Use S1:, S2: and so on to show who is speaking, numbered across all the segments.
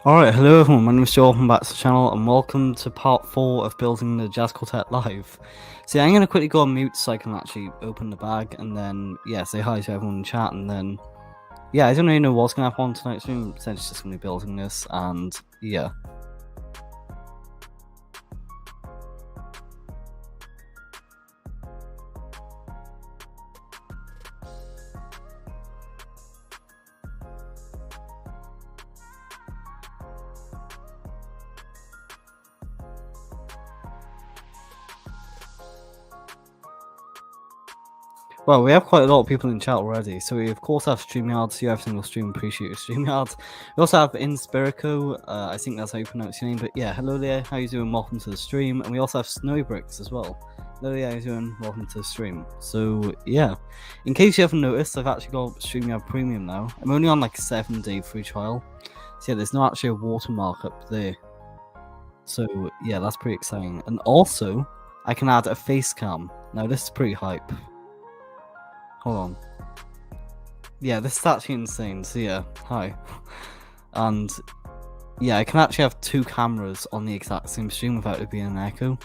S1: Alright, hello everyone, my name is Joe, welcome back to the channel, and welcome to part 4 of building the Jazz Quartet live. So I'm going to quickly go on mute so I can actually open the bag, and then, say hi to everyone in chat, and then, I don't really know what's going to happen on tonight's stream, essentially just going to be building this, and, Well, we have quite a lot of people in chat already, so we of course have StreamYard, see every single stream, appreciate your StreamYard. We also have Inspirico, I think that's how you pronounce your name, but yeah, hello there, how you doing, welcome to the stream, and we also have Snowbricks as well. Hello there, how you doing, welcome to the stream. So yeah, in case you haven't noticed, I've actually got StreamYard Premium now. I'm only on like a 7-day free trial, so yeah, there's not actually a watermark up there. So yeah, that's pretty exciting. And also, I can add a face cam. Now this is pretty hype. Hold on. Yeah, this is actually insane. So yeah, hi. And yeah, I can actually have 2 cameras on the exact same stream without it being an echo.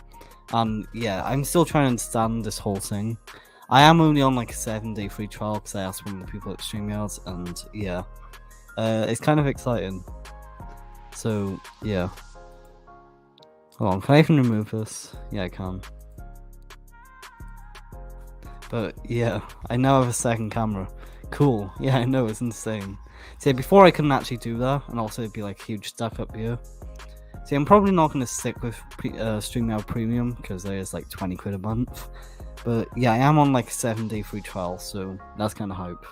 S1: And yeah, I'm still trying to understand this whole thing. I am only on like a 7-day free trial because I asked one of the people at StreamYard, and yeah, it's kind of exciting. So yeah. Hold on, can I even remove this? Yeah, I can. But yeah, I now have a second camera. Cool. Yeah, I know, it's insane. See, before I couldn't actually do that, and also it'd be like a huge stack up here. See, I'm probably not going to stick with StreamYard Premium because there is like 20 quid a month. But yeah, I am on like a 7-day free trial, so that's kind of hype.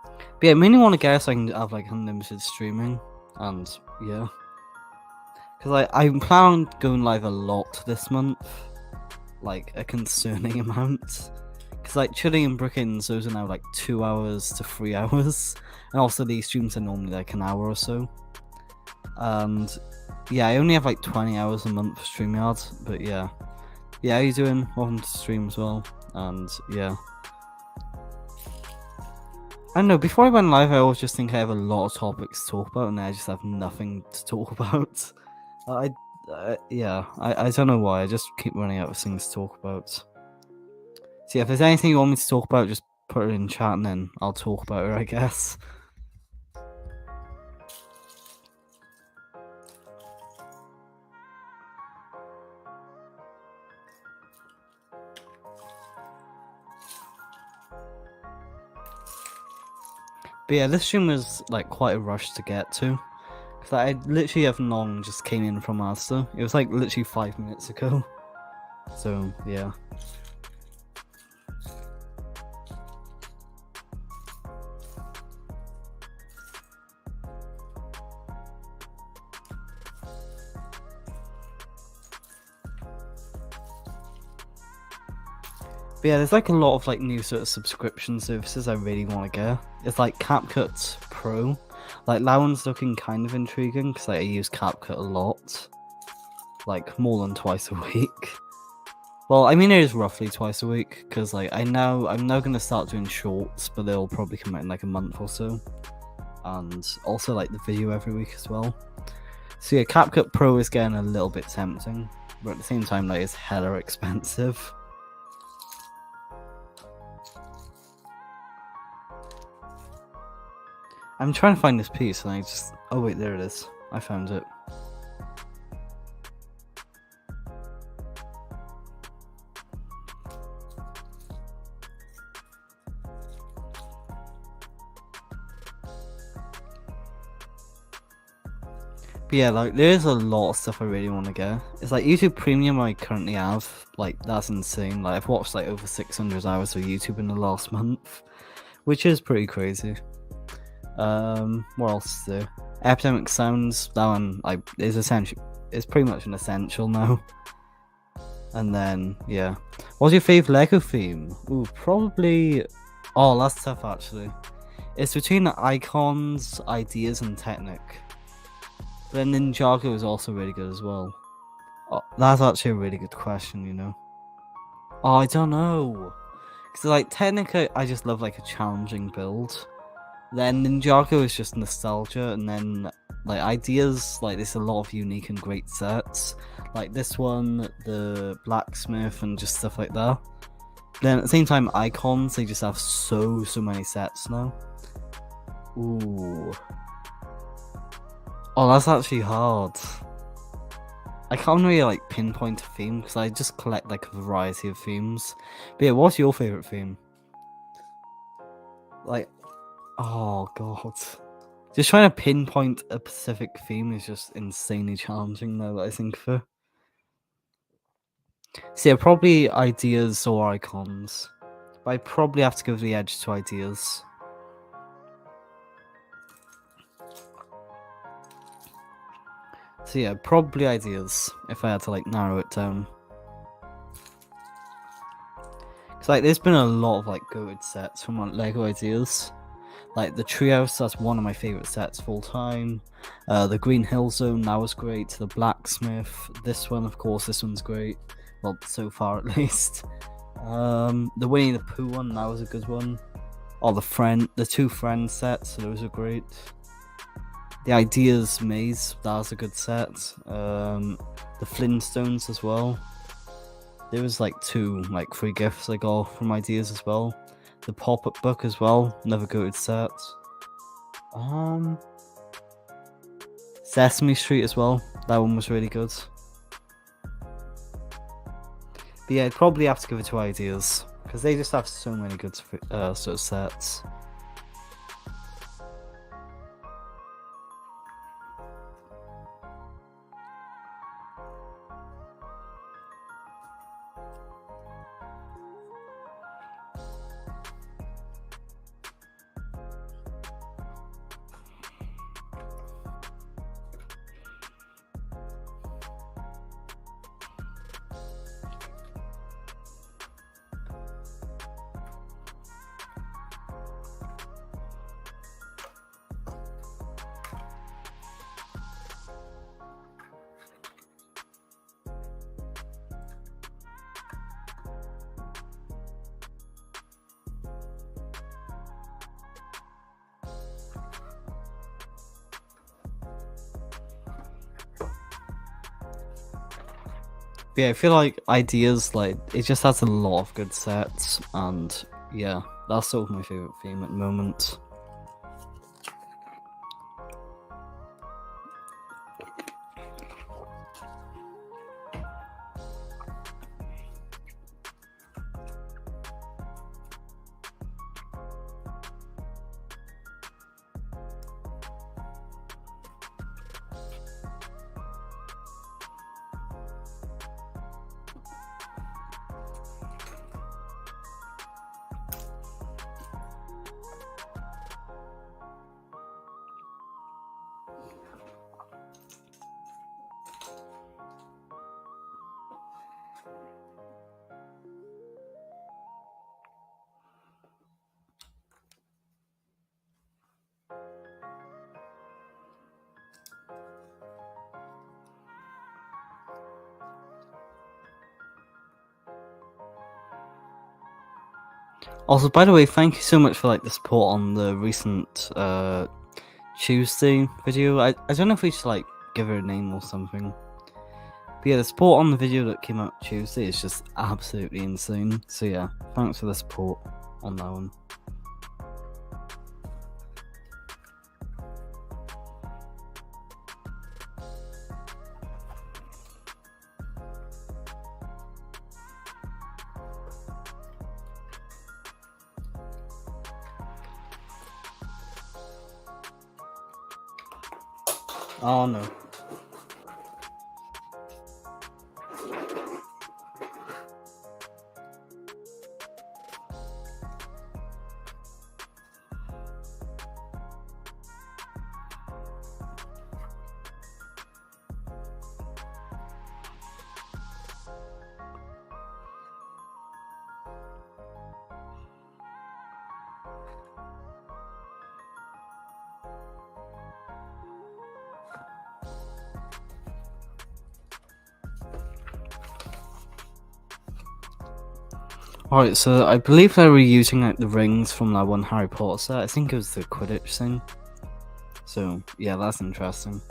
S1: But yeah, I mainly want to get so I can have like unlimited streaming, and yeah. Because I'm planning on going live a lot this month. Like a concerning amount, because like chilling and brickins, those are now like 2 hours to 3 hours, and also these streams are normally like an hour or so. And yeah, I only have like 20 hours a month for StreamYard, but yeah, how you doing? Welcome to stream as well. And yeah, I don't know, before I went live I always just think I have a lot of topics to talk about, and I just have nothing to talk about. I don't know why, I just keep running out of things to talk about. So yeah, if there's anything you want me to talk about, just put it in chat and then I'll talk about it, I guess. But yeah, this stream was like quite a rush to get to, because I literally have long just came in from Master. It was like literally 5 minutes ago. So yeah. But yeah, there's like a lot of like new sort of subscription services I really want to get. It's like CapCut Pro. Like that one's looking kind of intriguing because like, I use CapCut a lot. Like more than twice a week. Well, I mean it is roughly twice a week, because like I'm now gonna start doing shorts, but they'll probably come out in like a month or so. And also like the video every week as well. So yeah, CapCut Pro is getting a little bit tempting, but at the same time like it's hella expensive. I'm trying to find this piece and oh wait, there it is. I found it. But yeah, like there's a lot of stuff I really want to get. It's like YouTube Premium I currently have, like that's insane. Like I've watched like over 600 hours of YouTube in the last month, which is pretty crazy. What else is there? Epidemic Sounds, that one like is essential. It's pretty much an essential now. And then yeah, what's your favourite Lego theme? Ooh, probably. Oh, that's tough actually. It's between Icons, Ideas, and Technic. But then Ninjago is also really good as well. Oh, that's actually a really good question, you know. Oh, I don't know. Because like Technic, I just love like a challenging build. Then Ninjago is just nostalgia, and then like ideas. Like there's a lot of unique and great sets, like this one, the blacksmith, and just stuff like that. Then at the same time, icons, they just have so many sets now. Ooh. Oh, that's actually hard. I can't really like pinpoint a theme because I just collect like a variety of themes. But yeah, what's your favorite theme? Like, oh god, just trying to pinpoint a specific theme is just insanely challenging now that I think of it. So yeah, probably ideas or icons. But I probably have to give the edge to ideas. So yeah, probably ideas if I had to like narrow it down. Cause like there's been a lot of like goated sets from like Lego ideas. Like the Treehouse, that's one of my favorite sets of all time. The Green Hill Zone, that was great. The Blacksmith, this one, of course, this one's great. Well, so far at least. The Winnie the Pooh one, that was a good one. Oh, the two Friends sets, those are great. The Ideas Maze, that was a good set. The Flintstones as well. There was like two like free gifts I got from Ideas as well. The pop-up book as well, another goated set. Sesame Street as well, that one was really good. But yeah, I'd probably have to give it to Ideas because they just have so many good sort of sets. But yeah, I feel like Ideas, like, it just has a lot of good sets, and yeah, that's sort of my favourite theme at the moment. Also, by the way, thank you so much for like the support on the recent Tuesday video. I don't know if we should like give her a name or something. But yeah, the support on the video that came out Tuesday is just absolutely insane. So yeah, thanks for the support on that one. Oh no. Alright, so I believe they were using like the rings from that one Harry Potter set. I think it was the Quidditch thing. So yeah, that's interesting.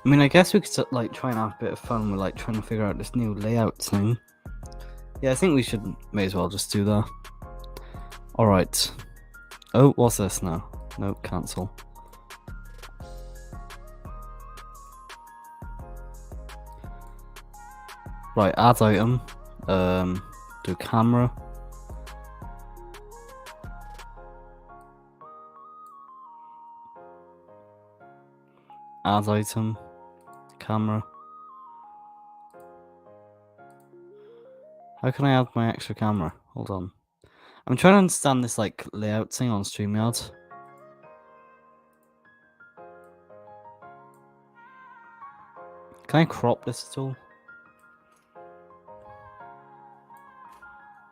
S1: I mean, I guess we could like try and have a bit of fun with like trying to figure out this new layout thing. Yeah, I think we may as well just do that. Alright. Oh, what's this now? Nope, cancel. Right, add item. Do camera. Add item. Camera. How can I add my extra camera? Hold on. I'm trying to understand this like layout thing on StreamYard. Can I crop this at all?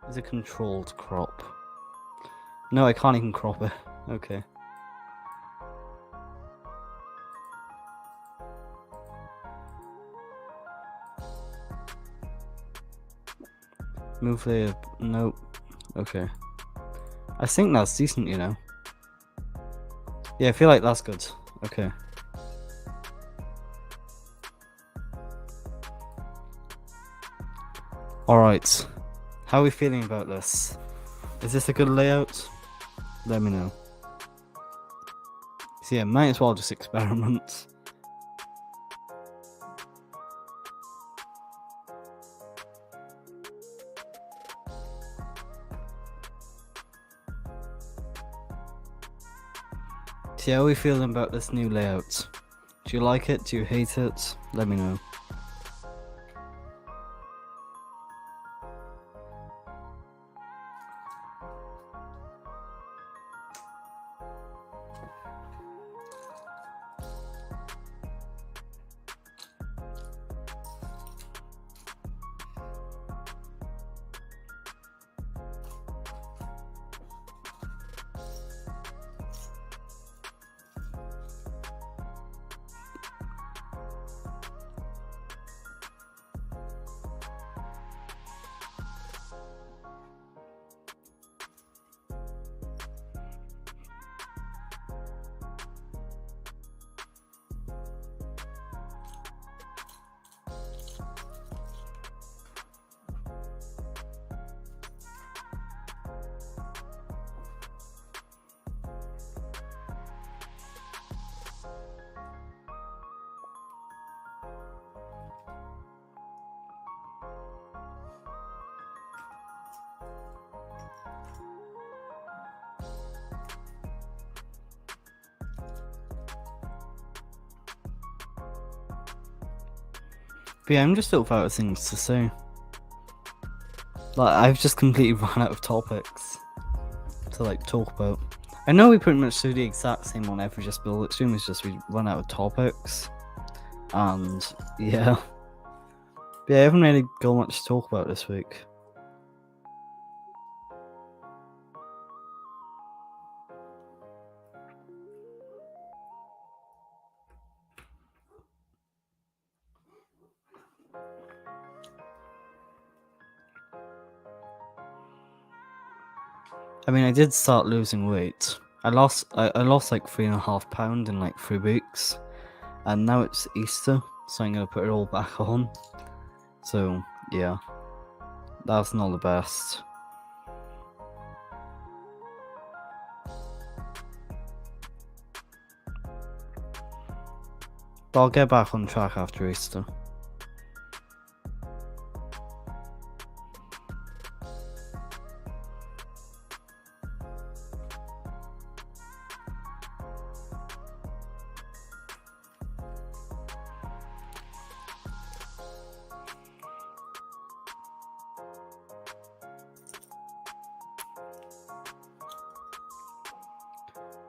S1: Is it controlled crop? No, I can't even crop it. Okay. Move layer. Nope. Okay. I think that's decent, you know. Yeah, I feel like that's good. Okay. Alright. How are we feeling about this? Is this a good layout? Let me know. So yeah, might as well just experiment. So how are we feeling about this new layout? Do you like it? Do you hate it? Let me know. But yeah, I'm just sort of out of things to say. Like, I've just completely run out of topics to like talk about. I know we pretty much do the exact same on every Just Build It stream, it's just we run out of topics. And yeah. But yeah, I haven't really got much to talk about this week. I mean, I did start losing weight. I lost like 3.5 pounds in like 3 weeks, and now it's Easter, so I'm gonna put it all back on. So yeah, that's not the best. But I'll get back on track after Easter.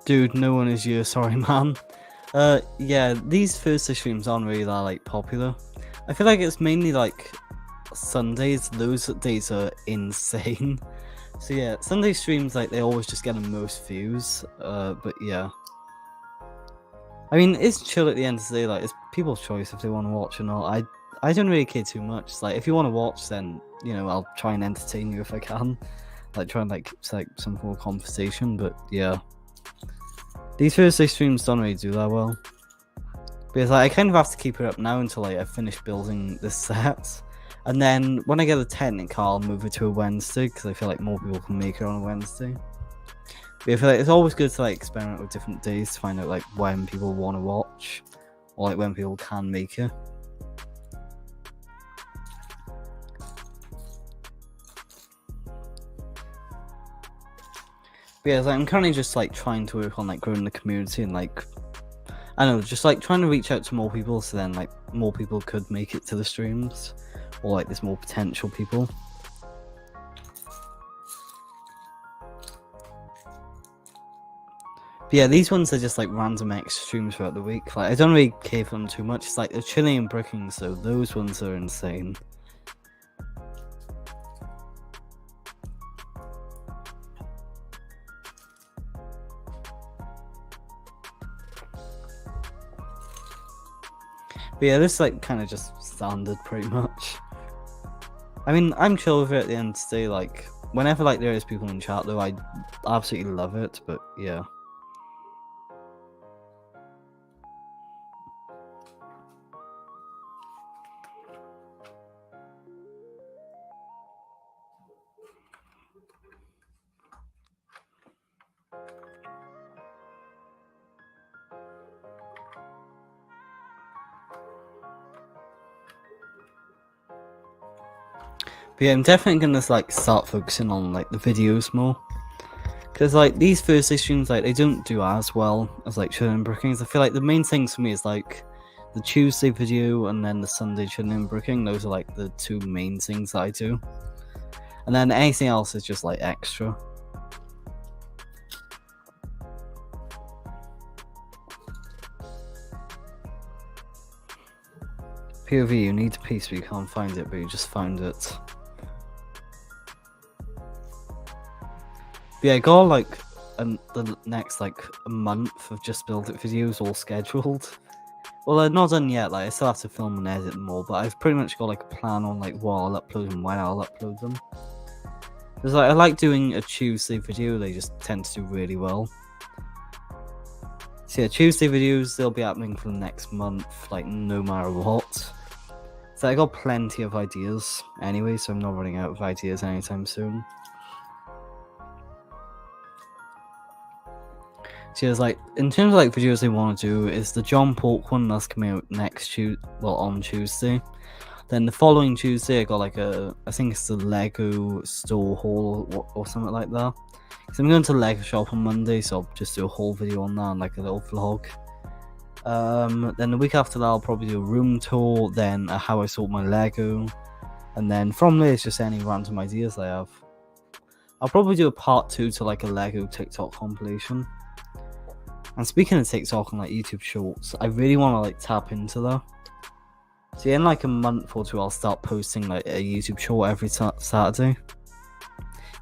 S1: Dude, no one is you, sorry man. Yeah, these Thursday streams aren't really that like popular. I feel like it's mainly like Sundays. Those days are insane. So yeah, Sunday streams like they always just get the most views. But yeah, I mean it's chill at the end of the day. Like it's people's choice if they want to watch or not. I don't really care too much. It's like if you want to watch, then you know I'll try and entertain you if I can. Like try and like it's like some form of conversation. But yeah, these Thursday streams don't really do that well. Because like, I kind of have to keep it up now until like, I finish building this set. And then when I get a technical, I'll move it to a Wednesday because I feel like more people can make it on a Wednesday. But I feel like it's always good to like experiment with different days to find out like when people want to watch or like when people can make it. But yeah, like, I'm currently just like trying to work on like growing the community and like I don't know, just like trying to reach out to more people so then like more people could make it to the streams or like there's more potential people. But yeah, these ones are just like random extra streams throughout the week. Like I don't really care for them too much. It's like they're chilling and bricking, so those ones are insane. But yeah, this is like kind of just standard pretty much. I mean, I'm chill with it at the end of the day. Like, whenever like there is people in chat though, I absolutely love it. But yeah. But yeah, I'm definitely gonna like start focusing on like the videos more. Because like these Thursday streams, like they don't do as well as like chilling and brickings. I feel like the main things for me is like the Tuesday video and then the Sunday chilling and bricking. Those are like the two main things that I do. And then anything else is just like extra. POV, you need a piece but you can't find it, but you just found it. But yeah, I got like the next like a month of just build it videos all scheduled. Well, they're not done yet. Like I still have to film and edit them all, but I've pretty much got like a plan on like what I'll upload and when I'll upload them. Because like I like doing a Tuesday video; they just tend to do really well. So yeah, Tuesday videos they'll be happening for the next month, like no matter what. So I got plenty of ideas anyway, so I'm not running out of ideas anytime soon. So it's like in terms of like videos they want to do is the John Pork one that's coming out next on Tuesday. Then the following Tuesday I got like I think it's the Lego store haul or something like that. Because I'm going to the Lego shop on Monday, so I'll just do a whole video on that and like a little vlog. Then the week after that I'll probably do a room tour, then how I sort my Lego, and then from there it's just any random ideas I have. I'll probably do a part 2 to like a Lego TikTok compilation. And speaking of TikTok and like YouTube Shorts, I really want to like tap into that. So in like a month or two, I'll start posting like a YouTube Short every Saturday.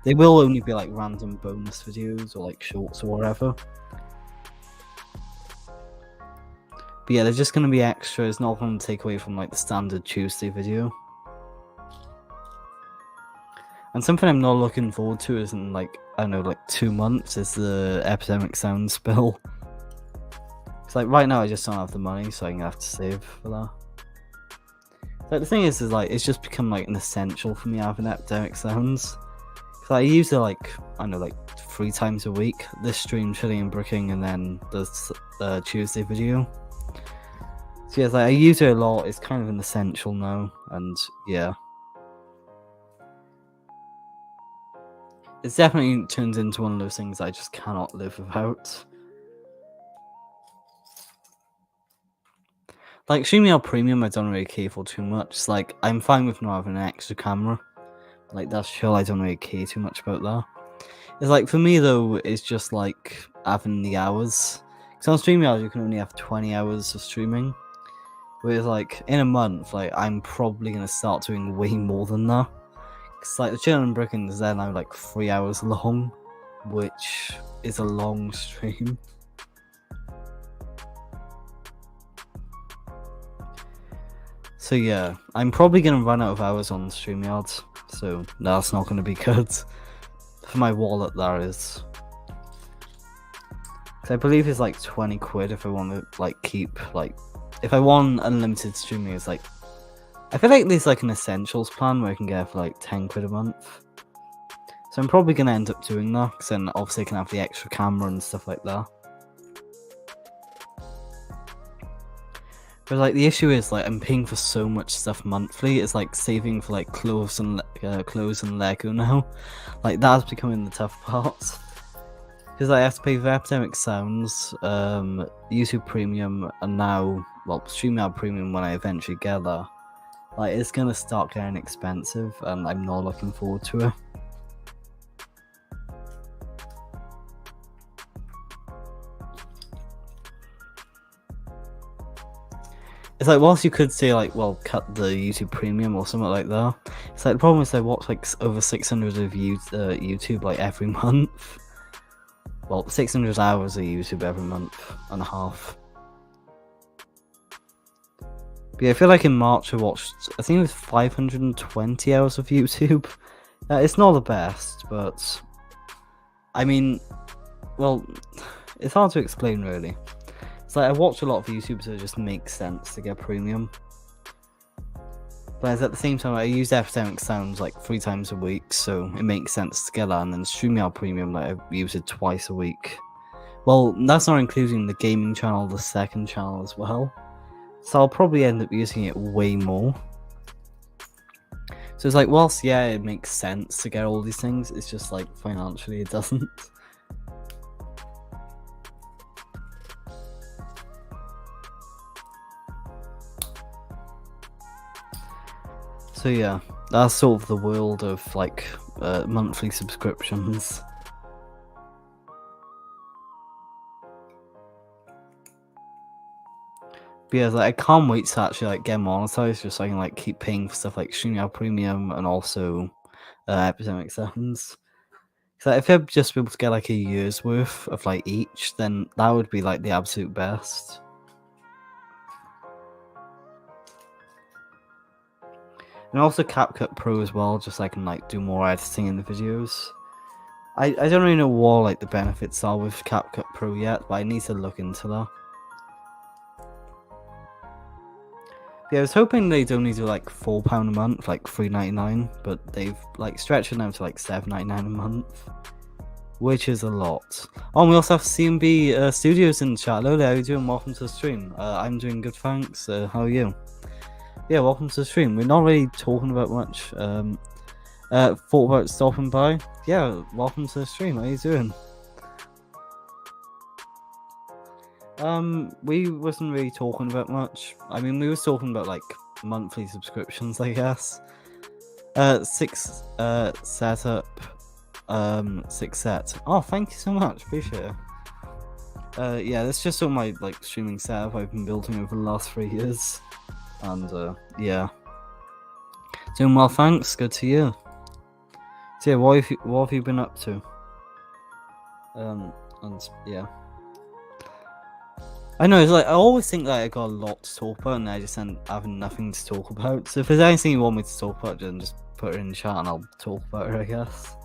S1: They will only be like random bonus videos or like shorts or whatever. But yeah, they're just going to be extra. It's not going to take away from like the standard Tuesday video. And something I'm not looking forward to is in like, I don't know, like 2 months is the Epidemic Sound spill. It's like right now I just don't have the money, so I'm gonna have to save for that. Like the thing is like it's just become like an essential for me having Epidemic Sounds. Cause I use it like I don't know like 3 times a week. This stream, chilling and bricking, and then the Tuesday video. So yeah, like I use it a lot. It's kind of an essential now, and yeah. It's definitely turned into one of those things I just cannot live without. Like StreamYard Premium I don't really care for too much. It's like I'm fine with not having an extra camera. Like that's chill, I don't really care too much about that. It's like for me though, it's just like having the hours. Because on StreamYard you can only have 20 hours of streaming. Whereas like in a month, like I'm probably gonna start doing way more than that. Cause like the Chilling and Brickings, they're now like 3 hours long, which is a long stream. So yeah, I'm probably gonna run out of hours on StreamYard, so that's not gonna be good. For my wallet, that is. Cause I believe it's like 20 quid if I want to like keep like, if I want unlimited streaming, it's like, I feel like there's like an essentials plan where I can get it for like 10 quid a month. So I'm probably gonna end up doing that, because then obviously I can have the extra camera and stuff like that. But like the issue is like I'm paying for so much stuff monthly. It's like saving for like clothes and Lego now. Like that's becoming the tough part. Because I have to pay for Epidemic Sounds, YouTube Premium, and now, well, StreamYard Premium when I eventually get there. Like it's gonna start getting expensive, and I'm not looking forward to it. It's like, whilst you could say like, well, cut the YouTube Premium or something like that, it's like the problem is I watch like over 600 of YouTube like every month. Well, 600 hours of YouTube every month and a half. But yeah, I feel like in March I watched, I think it was 520 hours of YouTube. It's not the best, but I mean, well, it's hard to explain really. It's like I watch a lot of YouTube, so it just makes sense to get premium. But at the same time, I use Epidemic Sounds like 3 times a week, so it makes sense to get that. And then StreamYard Premium, like I use it twice a week. Well, that's not including the gaming channel, the second channel as well. So I'll probably end up using it way more. So it's like, whilst yeah, it makes sense to get all these things, it's just like financially it doesn't. So yeah, that's sort of the world of like monthly subscriptions. But yeah, like, I can't wait to actually like get monetized, just so I can like keep paying for stuff like StreamYard Premium and also Epidemic Sounds. So if I'd just be able to get like a year's worth of like each, then that would be like the absolute best. And also CapCut Pro as well, just so I can like do more editing in the videos. I don't really know what like the benefits are with CapCut Pro yet, but I need to look into that. Yeah, I was hoping they'd only do like £4 a month, like $3.99, but they've like stretched it now to like $7.99 a month, which is a lot. Oh, and we also have CMB Studios in the chat. Hello there, how are you doing? Welcome to the stream. I'm doing good, thanks. How are you? Yeah, welcome to the stream. We're not really talking about much. Thought about stopping by. Yeah, welcome to the stream. How are you doing? We wasn't really talking about much. I mean, we was talking about like monthly subscriptions, I guess. 6 setup. 6 set. Oh, thank you so much. Appreciate it. Yeah, that's just all my like streaming setup I've been building over the last 3 years. And yeah, doing well, thanks. Good to you. So yeah, what have you been up to? And yeah, I know it's like I always think that I got a lot to talk about, and I just end up having nothing to talk about. So if there's anything you want me to talk about, then just put it in the chat, and I'll talk about it, I guess.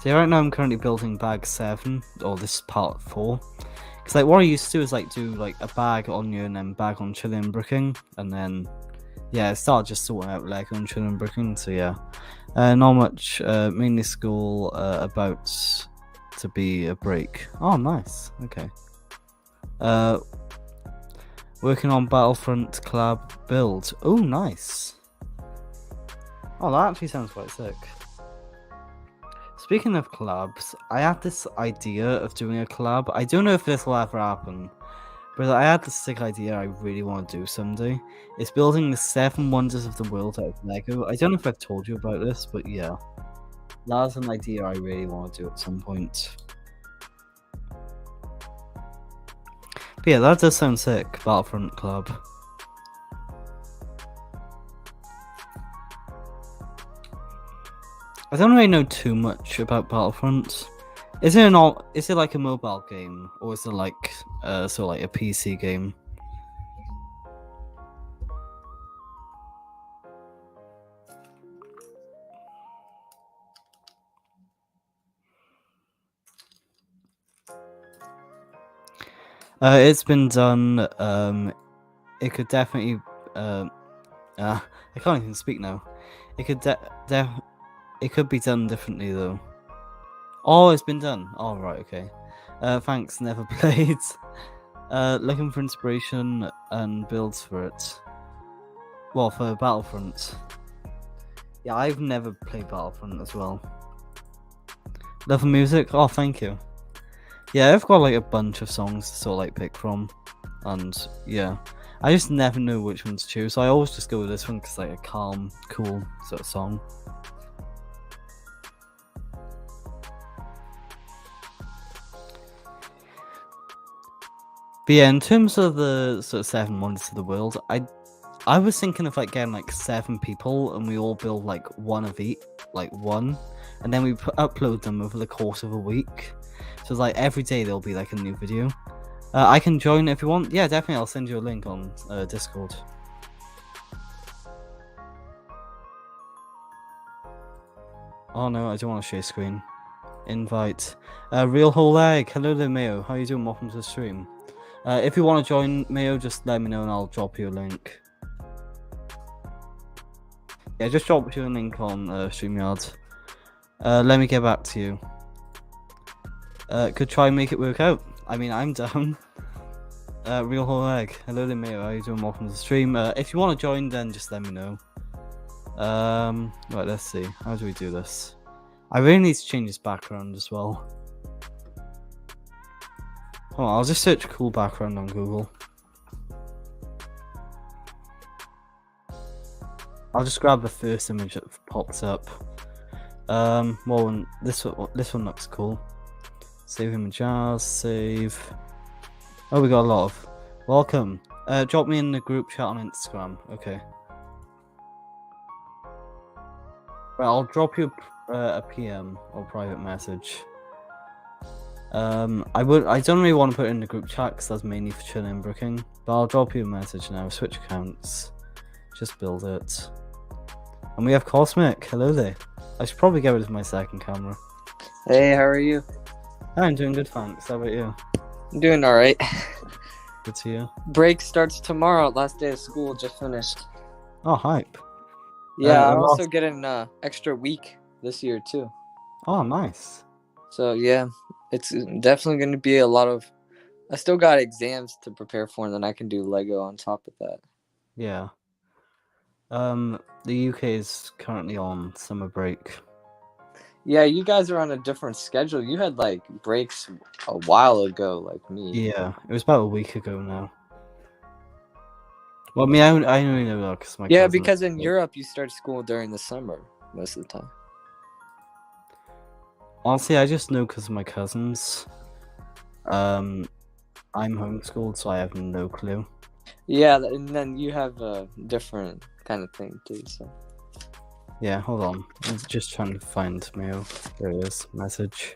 S1: So yeah, right now I'm currently building bag 7, or this is part 4. Because like what I used to do is like do like a bag on you and then bag on Chilling and Bricking, and then yeah, I started just sorting out Lego and Chilling and Bricking. So yeah, not much. Mainly school, about to be a break. Oh, nice. Okay. Working on Battlefront collab build. Oh, nice. Oh, that actually sounds quite sick. Speaking of collabs, I had this idea of doing a collab. I don't know if this will ever happen, But I had this sick idea I really want to do someday. It's building the 7 wonders of the world out of Lego. I don't know if I've told you about this, but yeah. That's an idea I really want to do at some point. But yeah, that does sound sick, Battlefront Club. I don't really know too much about Battlefront. Is it like a mobile game, or is it like a PC game? It's been done. It could definitely. I can't even speak now. It could it could be done differently though. Oh, it's been done. Oh, right, okay. Thanks, never played. Looking for inspiration and builds for it. Well, for Battlefront. Yeah, I've never played Battlefront as well. Love the music? Oh, thank you. Yeah, I've got like a bunch of songs to sort of like pick from. And yeah, I just never know which one to choose. So I always just go with this one because like a calm, cool sort of song. But yeah, in terms of the sort of 7 wonders of the world, I was thinking of like getting like 7 people and we all build like one of each, like one, and then we upload them over the course of a week. So it's like every day there'll be like a new video. I can join if you want. Yeah, definitely. I'll send you a link on Discord. Oh no, I don't want to share screen. Invite. Real whole egg. Hello there, Mayo. How you doing? Welcome to the stream. If you want to join, Mayo, just let me know and I'll drop you a link. Yeah, just drop you a link on StreamYard. Let me get back to you. Could try and make it work out. I mean, I'm down. Real whole egg. Hello there, Mayo. How you doing? Welcome to the stream. If you want to join, then just let me know. Right, let's see. How do we do this? I really need to change this background as well. Hold on, I'll just search cool background on Google. I'll just grab the first image that pops up. Well, this one looks cool. Save image as, save. Oh, we got a lot of. Welcome. Drop me in the group chat on Instagram. Okay. Right, I'll drop you a PM or private message. I don't really want to put it in the group chat because that's mainly for chilling and brooking. But I'll drop you a message now. Switch accounts. Just build it. And we have Cosmic. Hello there. I should probably get rid of my second camera.
S2: Hey, how are you?
S1: I'm doing good, thanks. How about you?
S2: I'm doing alright.
S1: Good to hear.
S2: Break starts tomorrow. Last day of school just finished.
S1: Oh, hype.
S2: Yeah, I'm also getting an extra week this year too.
S1: Oh, nice.
S2: So yeah, it's definitely going to be a lot of. I still got exams to prepare for, and then I can do Lego on top of that.
S1: Yeah. The UK is currently on summer break.
S2: Yeah, you guys are on a different schedule. You had like breaks a while ago, like me.
S1: Yeah, it was about a week ago now. Well, I mean, I only know that because my cousin
S2: because in Europe you start school during the summer most of the time.
S1: Honestly, I just know because of my cousins. I'm homeschooled, so I have no clue.
S2: Yeah, and then you have a different kind of thing too. So.
S1: Yeah, hold on. I'm just trying to find mail. There it is. Message.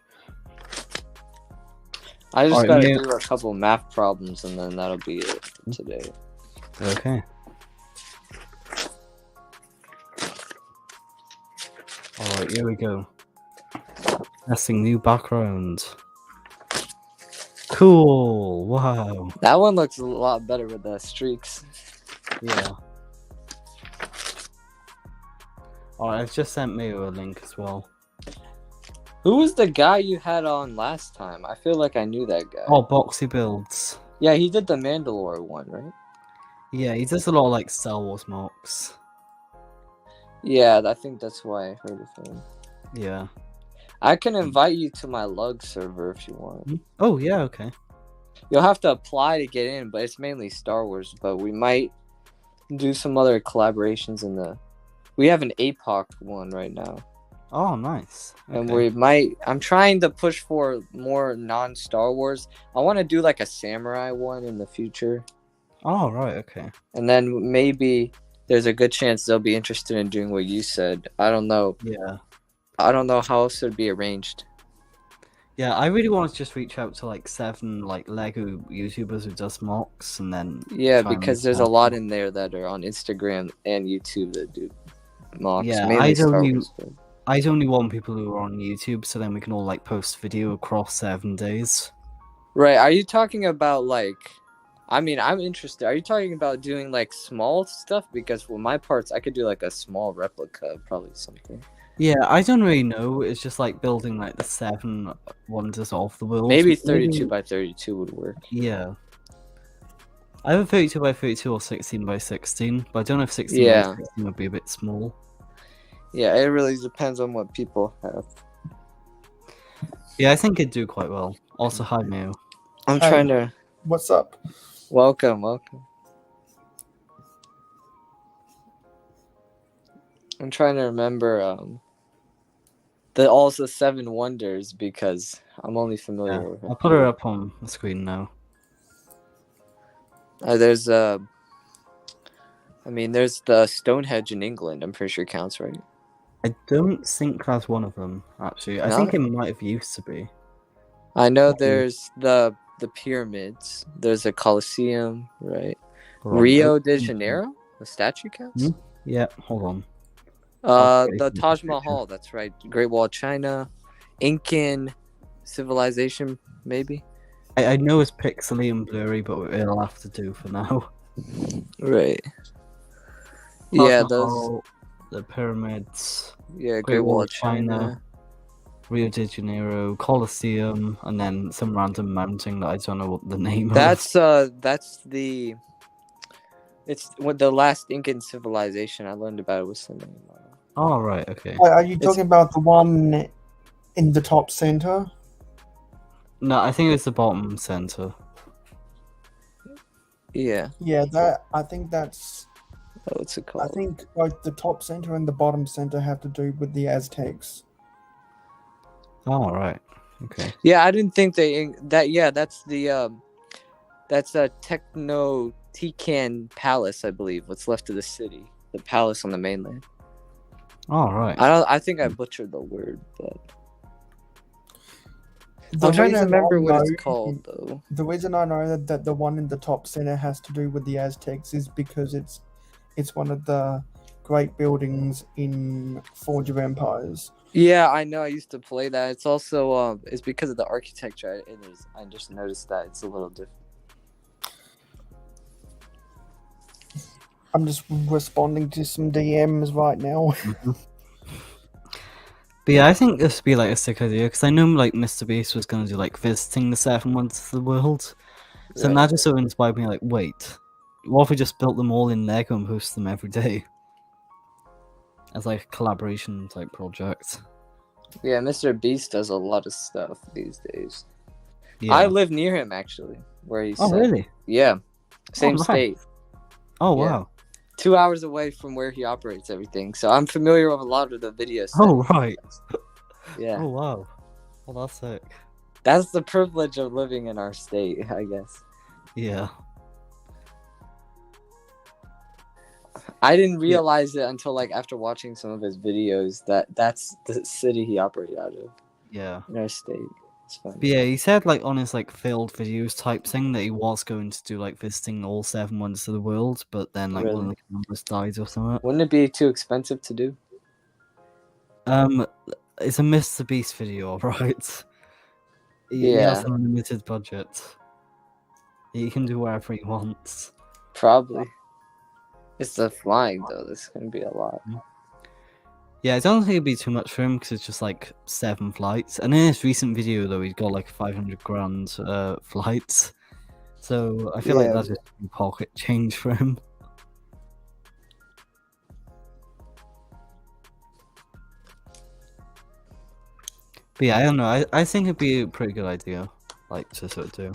S2: I just gotta do a couple math problems and then that'll be it for today.
S1: Okay. Alright, here we go. Testing new background. Cool. Wow.
S2: That one looks a lot better with the streaks.
S1: Yeah. Alright, I've just sent Mayo a link as well.
S2: Who was the guy you had on last time? I feel like I knew that guy.
S1: Oh, Boxy Builds.
S2: Yeah, he did the Mandalore one, right?
S1: Yeah, he does a lot of like Star Wars mocks.
S2: Yeah, I think that's why I heard of him.
S1: Yeah.
S2: I can invite you to my Lug server if you want.
S1: Oh, yeah, okay.
S2: You'll have to apply to get in, but it's mainly Star Wars. But we might do some other collaborations in the. We have an APOC one right now,
S1: Oh, nice.
S2: and
S1: Okay.
S2: we might. I'm trying to push for more non-Star Wars. I want to do like a samurai one in the future,
S1: Oh, right. Okay.
S2: and then maybe there's a good chance they'll be interested in doing what you said. I don't know.
S1: Yeah.
S2: I don't know how else it would be arranged.
S1: Yeah, I really want to just reach out to like 7 like Lego YouTubers who does mocks, and then
S2: Yeah,
S1: try and
S2: because
S1: make
S2: there's a
S1: that.
S2: lot in there that are on Instagram and YouTube that do mocks,
S1: Yeah,
S2: mainly Star Wars. But
S1: I'd only want people who are on YouTube, so then we can all like post video across 7 days.
S2: right, are you talking about like? I mean, I'm interested. Are you talking about doing like small stuff? Because for my parts, I could do like a small replica, of probably something.
S1: Yeah, I don't really know. It's just like building like the 7 wonders of the world.
S2: Maybe 32 by 32 would work.
S1: Yeah. Either 32 by 32 or 16 by 16, but I don't know if 16
S2: Yeah.
S1: by 16 would be a bit small.
S2: Yeah, it really depends on what people have.
S1: Yeah, I think it'd do quite well. Also, hi, Mayo.
S2: I'm
S3: Hi.
S2: trying to.
S3: What's up?
S2: Welcome. I'm trying to remember the also 7 wonders because I'm only familiar
S1: Yeah,
S2: with
S1: I'll put her up on the screen now.
S2: There's there's the Stonehenge in England. I'm pretty sure counts, right?
S1: I don't think that's one of them, actually. I
S2: No?
S1: think it might have used to be.
S2: I know there's the pyramids. There's a Colosseum, right?
S1: Hold on.
S2: Rio de Janeiro, the statue counts.
S1: Hmm? Yeah, hold on. Okay,
S2: The
S1: yeah,
S2: Taj
S1: picture.
S2: Mahal. That's right. Great Wall of China, Incan civilization, maybe.
S1: I know it's pixely and blurry, but it'll have to do for now.
S2: Right.
S1: Taj
S2: Yeah, those.
S1: Mahal, the pyramids,
S2: Yeah, Great Wall of China.
S1: Rio de Janeiro, Colosseum, and then some random mountain that I don't know what the name
S2: That's the. It's what the last Incan civilization I learned about. What's the name?
S1: of. Oh, right, okay.
S3: Are you talking about the one in the top center?
S1: No, I think it's the bottom center.
S2: Yeah.
S3: Yeah, I think that's.
S2: What's it
S3: I
S2: called?
S3: think both the top center and the bottom center have to do with the Aztecs.
S1: Oh, right. Okay.
S2: Yeah, I didn't think that. Yeah, that's the that's a Technotican palace, I believe. What's left of the city, the palace on the mainland.
S1: Oh, right.
S2: I think I butchered the word, but
S3: The
S2: I'm trying to
S3: reason
S2: remember
S3: I
S2: what it's
S3: know-
S2: called though.
S3: The reason I know that the one in the top center has to do with the Aztecs is because it's one of the great buildings in Forge of Empires.
S2: Yeah, I know. I used to play that. It's also it's because of the architecture. I just noticed that it's a little different.
S3: I'm just responding to some DMs right now.
S1: But yeah, I think this would be like a sick idea because I know like Mr. Beast was going to do like visiting the 7 wonders of the world. So
S2: Right.
S1: that just sort of inspired me like, wait, what if we just built them all in Lego and post them every day? As like a collaboration type project.
S2: Yeah, Mr. Beast does a lot of stuff these days.
S1: Yeah.
S2: I live near him actually, where he's.
S1: Oh, really?
S2: Yeah, same
S1: nice.
S2: state.
S1: Oh,
S2: Yeah.
S1: wow.
S2: 2 hours away from where he operates everything, so I'm familiar with a lot of the videos.
S1: Oh, right.
S2: Yeah,
S1: Oh, wow. Well, that's sick.
S2: that's the privilege of living in our state, I guess.
S1: Yeah.
S2: I didn't realize it until like after watching some of his videos that that's the city he operated out of
S1: Yeah.
S2: in our state. It's fun.
S1: But yeah, he said like on his like failed videos type thing that he was going to do like visiting all 7 wonders of the world, but then like one of
S2: Really?
S1: the cameras died or something.
S2: Wouldn't it be too expensive to do?
S1: It's a Mr. Beast video, right? He has
S2: Yeah.
S1: an unlimited budget. He can do whatever he wants.
S2: Probably. It's the flying though. This is gonna be a lot.
S1: Yeah, I don't think it'd be too much for him because it's just like 7 flights. And in his recent video, though, he's got like 500 grand flights. So I feel like
S3: Yeah.
S1: that's just pocket change for him. But yeah, I don't know. I think it'd be a pretty good idea, like to sort of do.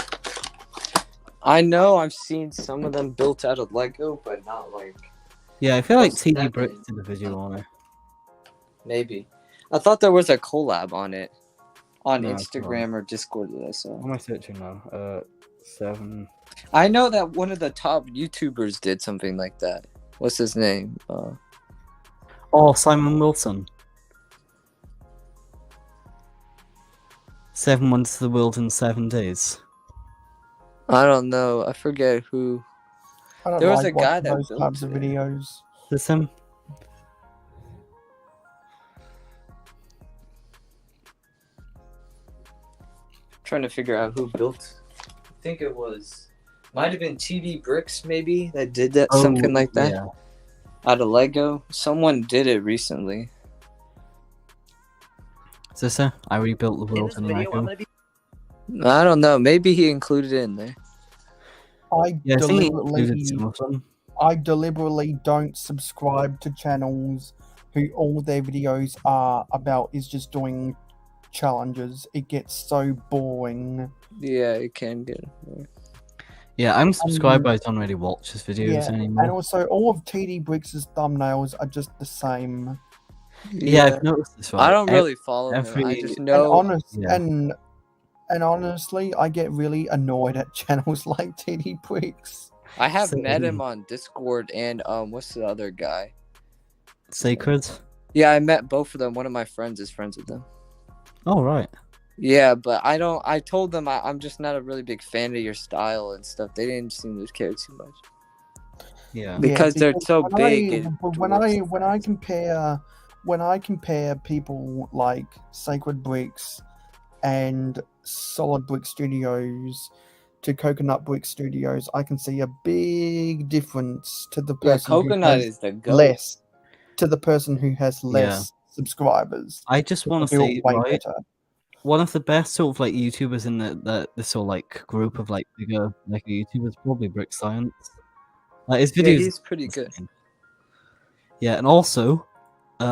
S2: I know I've seen some of them built out of Lego, but not like
S1: Yeah, I feel like
S2: What's
S1: TD
S2: that
S1: Bricks
S2: mean?
S1: did a video on it.
S2: maybe. I thought there was a collab on it on
S1: No, it's not.
S2: Instagram or Discord that I
S1: What
S2: saw.
S1: am I searching now? 7.
S2: I know that one of the top YouTubers did something like that. What's his name?
S1: Oh, Simon Wilson. 7 Wonders of the World in 7 days.
S2: I don't know. I forget who.
S3: I don't
S2: There was
S3: like
S2: a guy
S3: watching
S2: that
S3: those
S2: built
S3: types of
S2: it.
S3: videos.
S1: This him?
S2: Trying to figure out who built. I think it was. Might have been TD Bricks, maybe, that did that, something like that.
S1: Yeah.
S2: Out of Lego. Someone did it recently.
S1: Is this it? I rebuilt the world in Lego.
S2: I don't know. Maybe he included it in there.
S3: I
S1: Yeah, I think he included some
S3: deliberately,
S1: of them.
S3: I deliberately don't subscribe to channels who all their videos are about is just doing challenges. It gets so boring.
S2: Yeah, it can get.
S1: Yeah, I'm subscribed, but I don't really watch his videos
S3: Yeah, and
S1: anymore.
S3: also all of TD Bricks' thumbnails are just the same.
S1: Yeah, I've noticed this. Right?
S2: I don't really follow him. I
S1: every-
S2: just
S3: And
S2: know.
S3: honestly, I get really annoyed at channels like TD Bricks.
S2: I have met
S1: Same.
S2: him on Discord and what's the other guy?
S1: Sacred.
S2: Yeah, I met both of them. One of my friends is friends with them.
S1: Oh right.
S2: Yeah, but I don't. I told them I'm just not a really big fan of your style and stuff. They didn't seem to care too much
S1: Yeah.
S2: because they're so
S3: when
S2: big.
S3: when I compare people like Sacred Bricks and Solid Brick Studios to Coconut Brick Studios, I can see a big difference to the
S2: Yeah,
S3: person who
S2: Coconut
S3: has
S2: is the goat.
S3: less to the person who has less subscribers.
S1: I just want to
S3: They'll
S1: say,
S3: way
S1: right,
S3: better.
S1: one of the best sort of like YouTubers in the sort of like group of like bigger like YouTubers, probably Brick Science. Like his
S2: Yeah,
S1: videos.
S2: he's pretty good.
S1: insane. Yeah, and also, I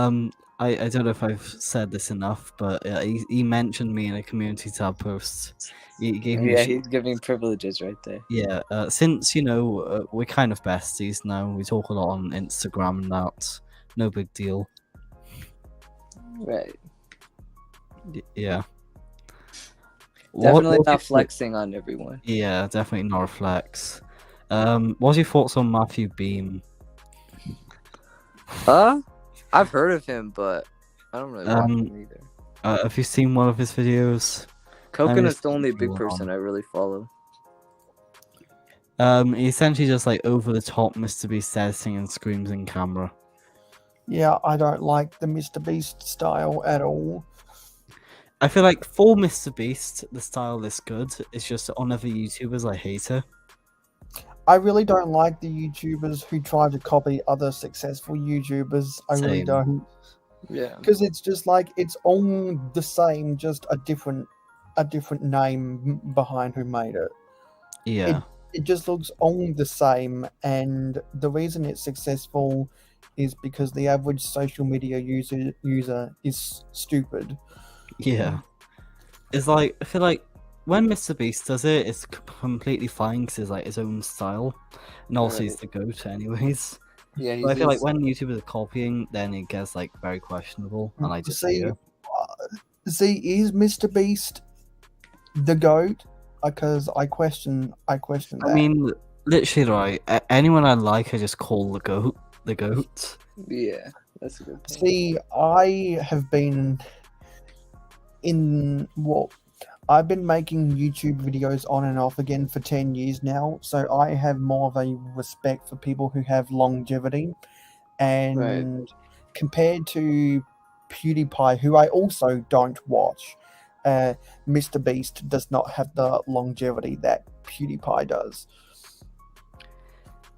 S1: don't know if I've said this enough, but he mentioned me in a community tab post. He gave me
S2: Yeah, he's giving privileges right there.
S1: yeah. Since we're kind of besties now, we talk a lot on Instagram and that. No big deal.
S2: Right.
S1: Yeah.
S2: Definitely
S1: what's your
S2: not flexing on everyone.
S1: Yeah, definitely not a flex. What's your thoughts on Matthew Beam?
S2: I've heard of him, but I don't really watch him either.
S1: Have you seen one of his videos?
S2: Coconut's the only big person I really follow.
S1: He essentially just like over the top Mr. Beast editing and screams in camera.
S3: Yeah, I don't like the Mr. Beast style at all.
S1: I feel like for Mr. Beast, the style is good. It's just on other YouTubers, I hate it.
S3: I really don't like the YouTubers who try to copy other successful YouTubers. I really
S1: Same.
S3: don't.
S2: Yeah.
S3: Because it's just like it's all the same, just a different name behind who made it.
S1: Yeah.
S3: It just looks all the same, and the reason it's successful is because the average social media user is stupid.
S1: Yeah. It's like, I feel like when Mr. Beast does it, it's completely fine because it's like his own style. And also he's the GOAT anyways.
S2: Yeah,
S1: But I feel like when YouTubers are copying, then it gets like very questionable. And I just
S3: see, is Mr. Beast the GOAT? Because I question that.
S1: I mean, literally, right? Anyone I like, I just call the GOAT. The GOAT.
S2: Yeah, that's a good point.
S3: See, I have been I've been making YouTube videos on and off again for 10 years now, so I have more of a respect for people who have longevity. And compared to PewDiePie, who I also don't watch, Mr. Beast does not have the longevity that PewDiePie does.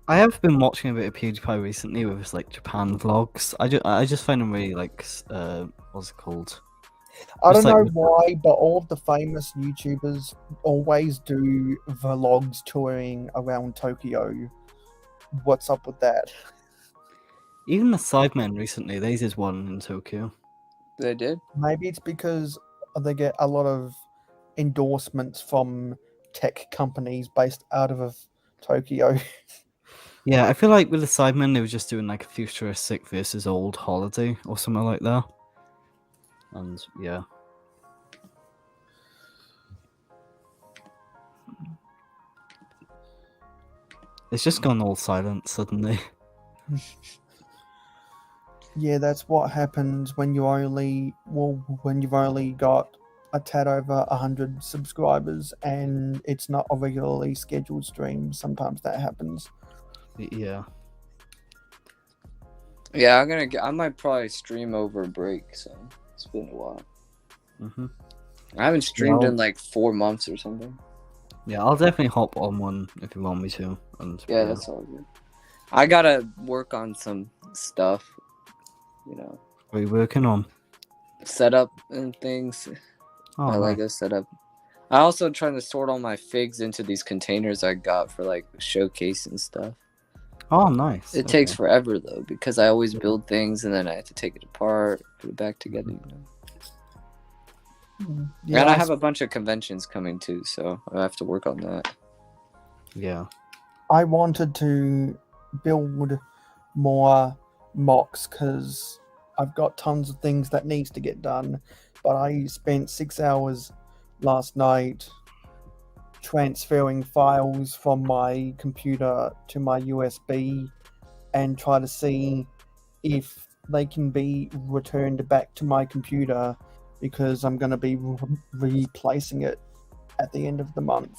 S1: I have been watching a bit of PewDiePie recently with his like Japan vlogs. I just find him really like what's it called?
S3: I don't
S1: Just like
S3: know why, but all of the famous YouTubers always do vlogs touring around Tokyo. What's up with that?
S1: Even the Sidemen recently, they did one in Tokyo.
S2: They did?
S3: Maybe it's because they get a lot of endorsements from tech companies based out of Tokyo.
S1: Yeah, I feel like with the Sidemen, they were just doing like a futuristic versus old holiday or something like that. And yeah. It's just gone all silent suddenly.
S3: Yeah, that's what happens when you've only got a tad over 100 subscribers and it's not a regularly scheduled stream. Sometimes that happens.
S1: Yeah.
S2: Yeah, I might probably stream over a break, so it's been a while.
S1: Mm-hmm.
S2: I haven't streamed
S1: Well-
S2: in like 4 months or something.
S1: Yeah, I'll definitely hop on one if you want me to. And
S2: Yeah, that's all good. I gotta work on some stuff, you know,
S1: What are you working on?
S2: setup and things.
S1: Oh,
S2: My
S1: nice.
S2: Lego setup. I also trying to sort all my figs into these containers I got for like showcase and stuff.
S1: Oh, nice.
S2: It takes forever though because I always build things and then I have to take it apart, put it back together. You know?
S3: Yeah,
S2: And I have a bunch of conventions coming too, so I have to work on that.
S1: Yeah.
S3: I wanted to build more mocks because I've got tons of things that needs to get done, but I spent 6 hours last night transferring files from my computer to my USB and try to see if they can be returned back to my computer because I'm going to be replacing it at the end of the month.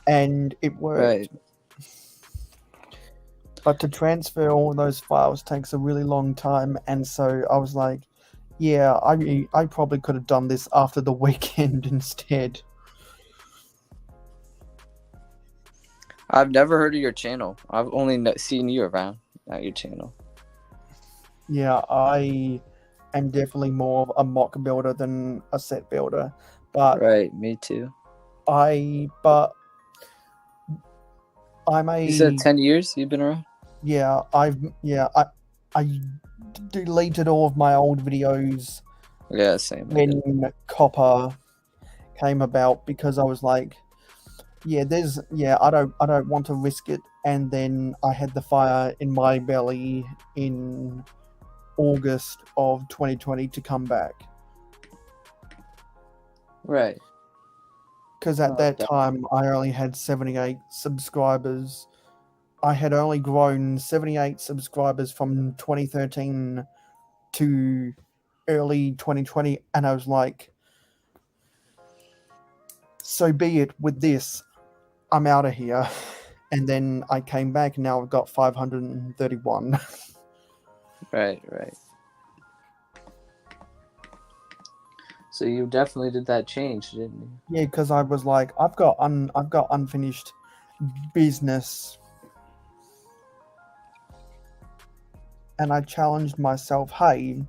S3: And it worked.
S2: Right.
S3: But to transfer all those files takes a really long time, and so I was like, yeah, I probably could have done this after the weekend instead.
S2: I've never heard of your channel. I've only seen you around at your channel.
S3: Yeah, I am definitely more of a mock builder than a set builder, but
S2: Right, me too.
S3: I'm a
S2: You said 10 years you've been around?
S3: I deleted all of my old videos
S2: Yeah, same.
S3: when Copper came about because I was like, I don't want to risk it. And then I had the fire in my belly in August of 2020 to come back.
S2: Right.
S3: Because at that time I only had 78 subscribers. I had only grown 78 subscribers from 2013 to early 2020, and I was like, so be it with this, I'm out of here. And then I came back and now I've got 531.
S2: Right. So you definitely did that change, didn't you?
S3: Yeah, because I was like, I've got unfinished business. And I challenged myself, hey,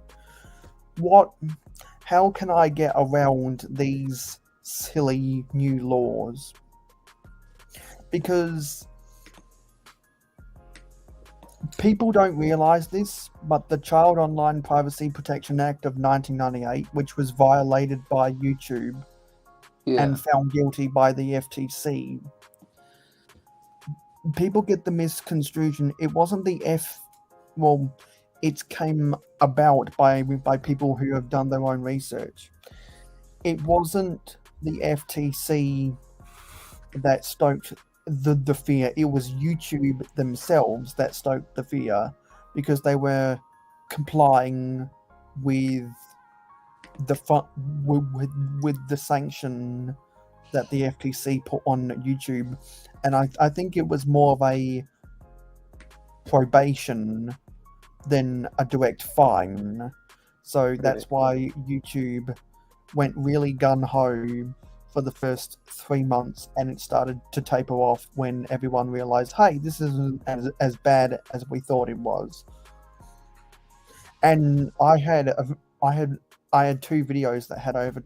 S3: how can I get around these silly new laws? Because people don't realize this, but the Child Online Privacy Protection Act of 1998, which was violated by YouTube and found guilty by the FTC, people get the misconstruction. It wasn't it came about by people who have done their own research. It wasn't the FTC that stoked the fear. It was YouTube themselves that stoked the fear because they were complying with with the sanction that the FTC put on YouTube, and I think it was more of a probation than a direct fine. So that's why YouTube went really gun-ho for the first 3 months, and it started to taper off when everyone realized, hey, this isn't as bad as we thought it was. And I had 2 videos that had over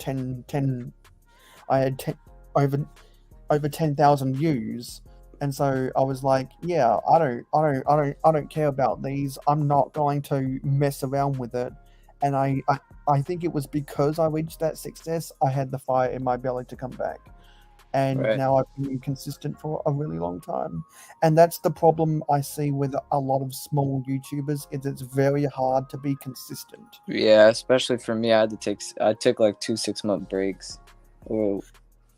S3: 10,000 views. And so I was like, yeah, I don't care about these. I'm not going to mess around with it. And I think it was because I reached that success, I had the fire in my belly to come back. and
S2: Right.
S3: now I've been consistent for a really long time. And that's the problem I see with a lot of small YouTubers, is it's very hard to be consistent.
S2: Yeah, especially for me, I took like 2 6-month breaks when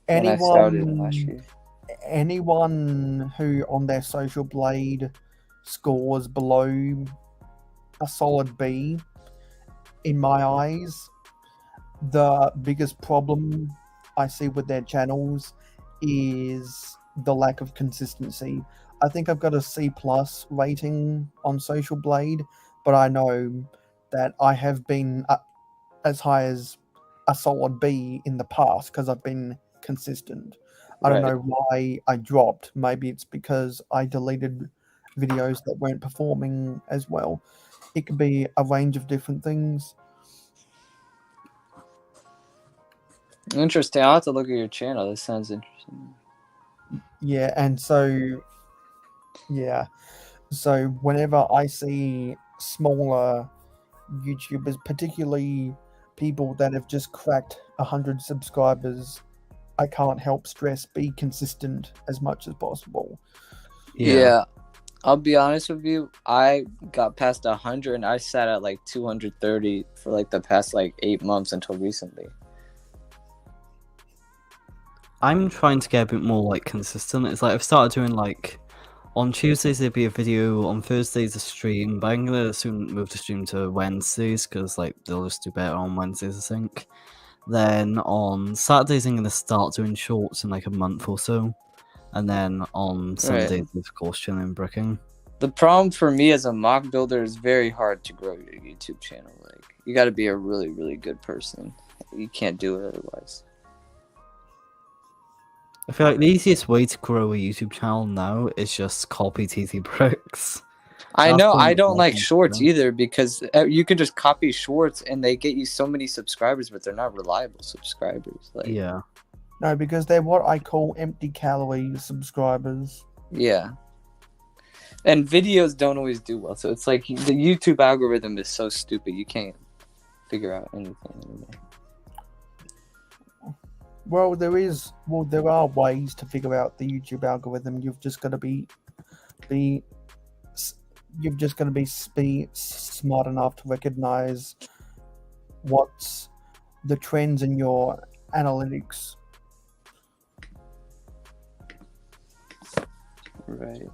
S2: I started last year.
S3: Anyone who on their social blade scores below a solid B, in my eyes, the biggest problem I see with their channels is the lack of consistency. I think I've got a C plus rating on Social Blade, but I know that I have been as high as a solid B in the past because I've been consistent. I don't
S2: Right.
S3: know why I dropped. Maybe it's because I deleted videos that weren't performing as well. It could be a range of different things.
S2: Interesting. I'll have to look at your channel. This sounds interesting.
S3: Yeah, and so whenever I see smaller YouTubers, particularly people that have just cracked 100 subscribers, I can't help stress be consistent as much as possible.
S2: Yeah. I'll be honest with you. I got past 100 and I sat at like 230 for like the past like 8 months until recently.
S1: I'm trying to get a bit more like consistent. It's like I've started doing like on Tuesdays there'd be a video, on Thursdays a stream, but I'm gonna soon move the stream to Wednesdays because like they'll just do better on Wednesdays, I think. Then on Saturdays I'm gonna start doing shorts in like a month or so, and then on Sundays of course chilling bricking.
S2: The problem for me as a mock builder is very hard to grow your YouTube channel. Like you got to be a really, really good person. You can't do it otherwise.
S1: I feel like the easiest way to grow a YouTube channel now is just copy TT Bricks.
S2: I
S1: That's
S2: know.
S1: the
S2: I
S1: only
S2: don't like
S1: thing,
S2: shorts
S1: yeah.
S2: either because you can just copy shorts and they get you so many subscribers, but they're not reliable subscribers. Like
S1: Yeah.
S3: No, because they're what I call empty calorie subscribers.
S2: yeah. And videos don't always do well. So it's like the YouTube algorithm is so stupid. You can't figure out anything anymore.
S3: Well, there are ways to figure out the YouTube algorithm. You've just got to be smart enough to recognize what's the trends in your analytics.
S2: Right.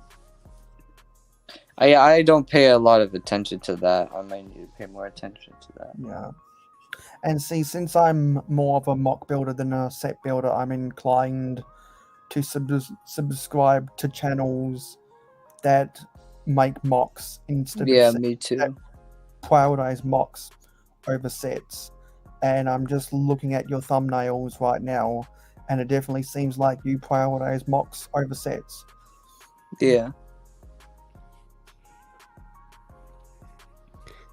S2: I don't pay a lot of attention to that. I might need to pay more attention to that.
S3: Yeah. And see, since I'm more of a mock builder than a set builder, I'm inclined to subscribe to channels that make mocks instead
S2: Yeah,
S3: of
S2: me too.
S3: prioritize mocks over sets. And I'm just looking at your thumbnails right now, and it definitely seems like you prioritize mocks over sets.
S2: Yeah.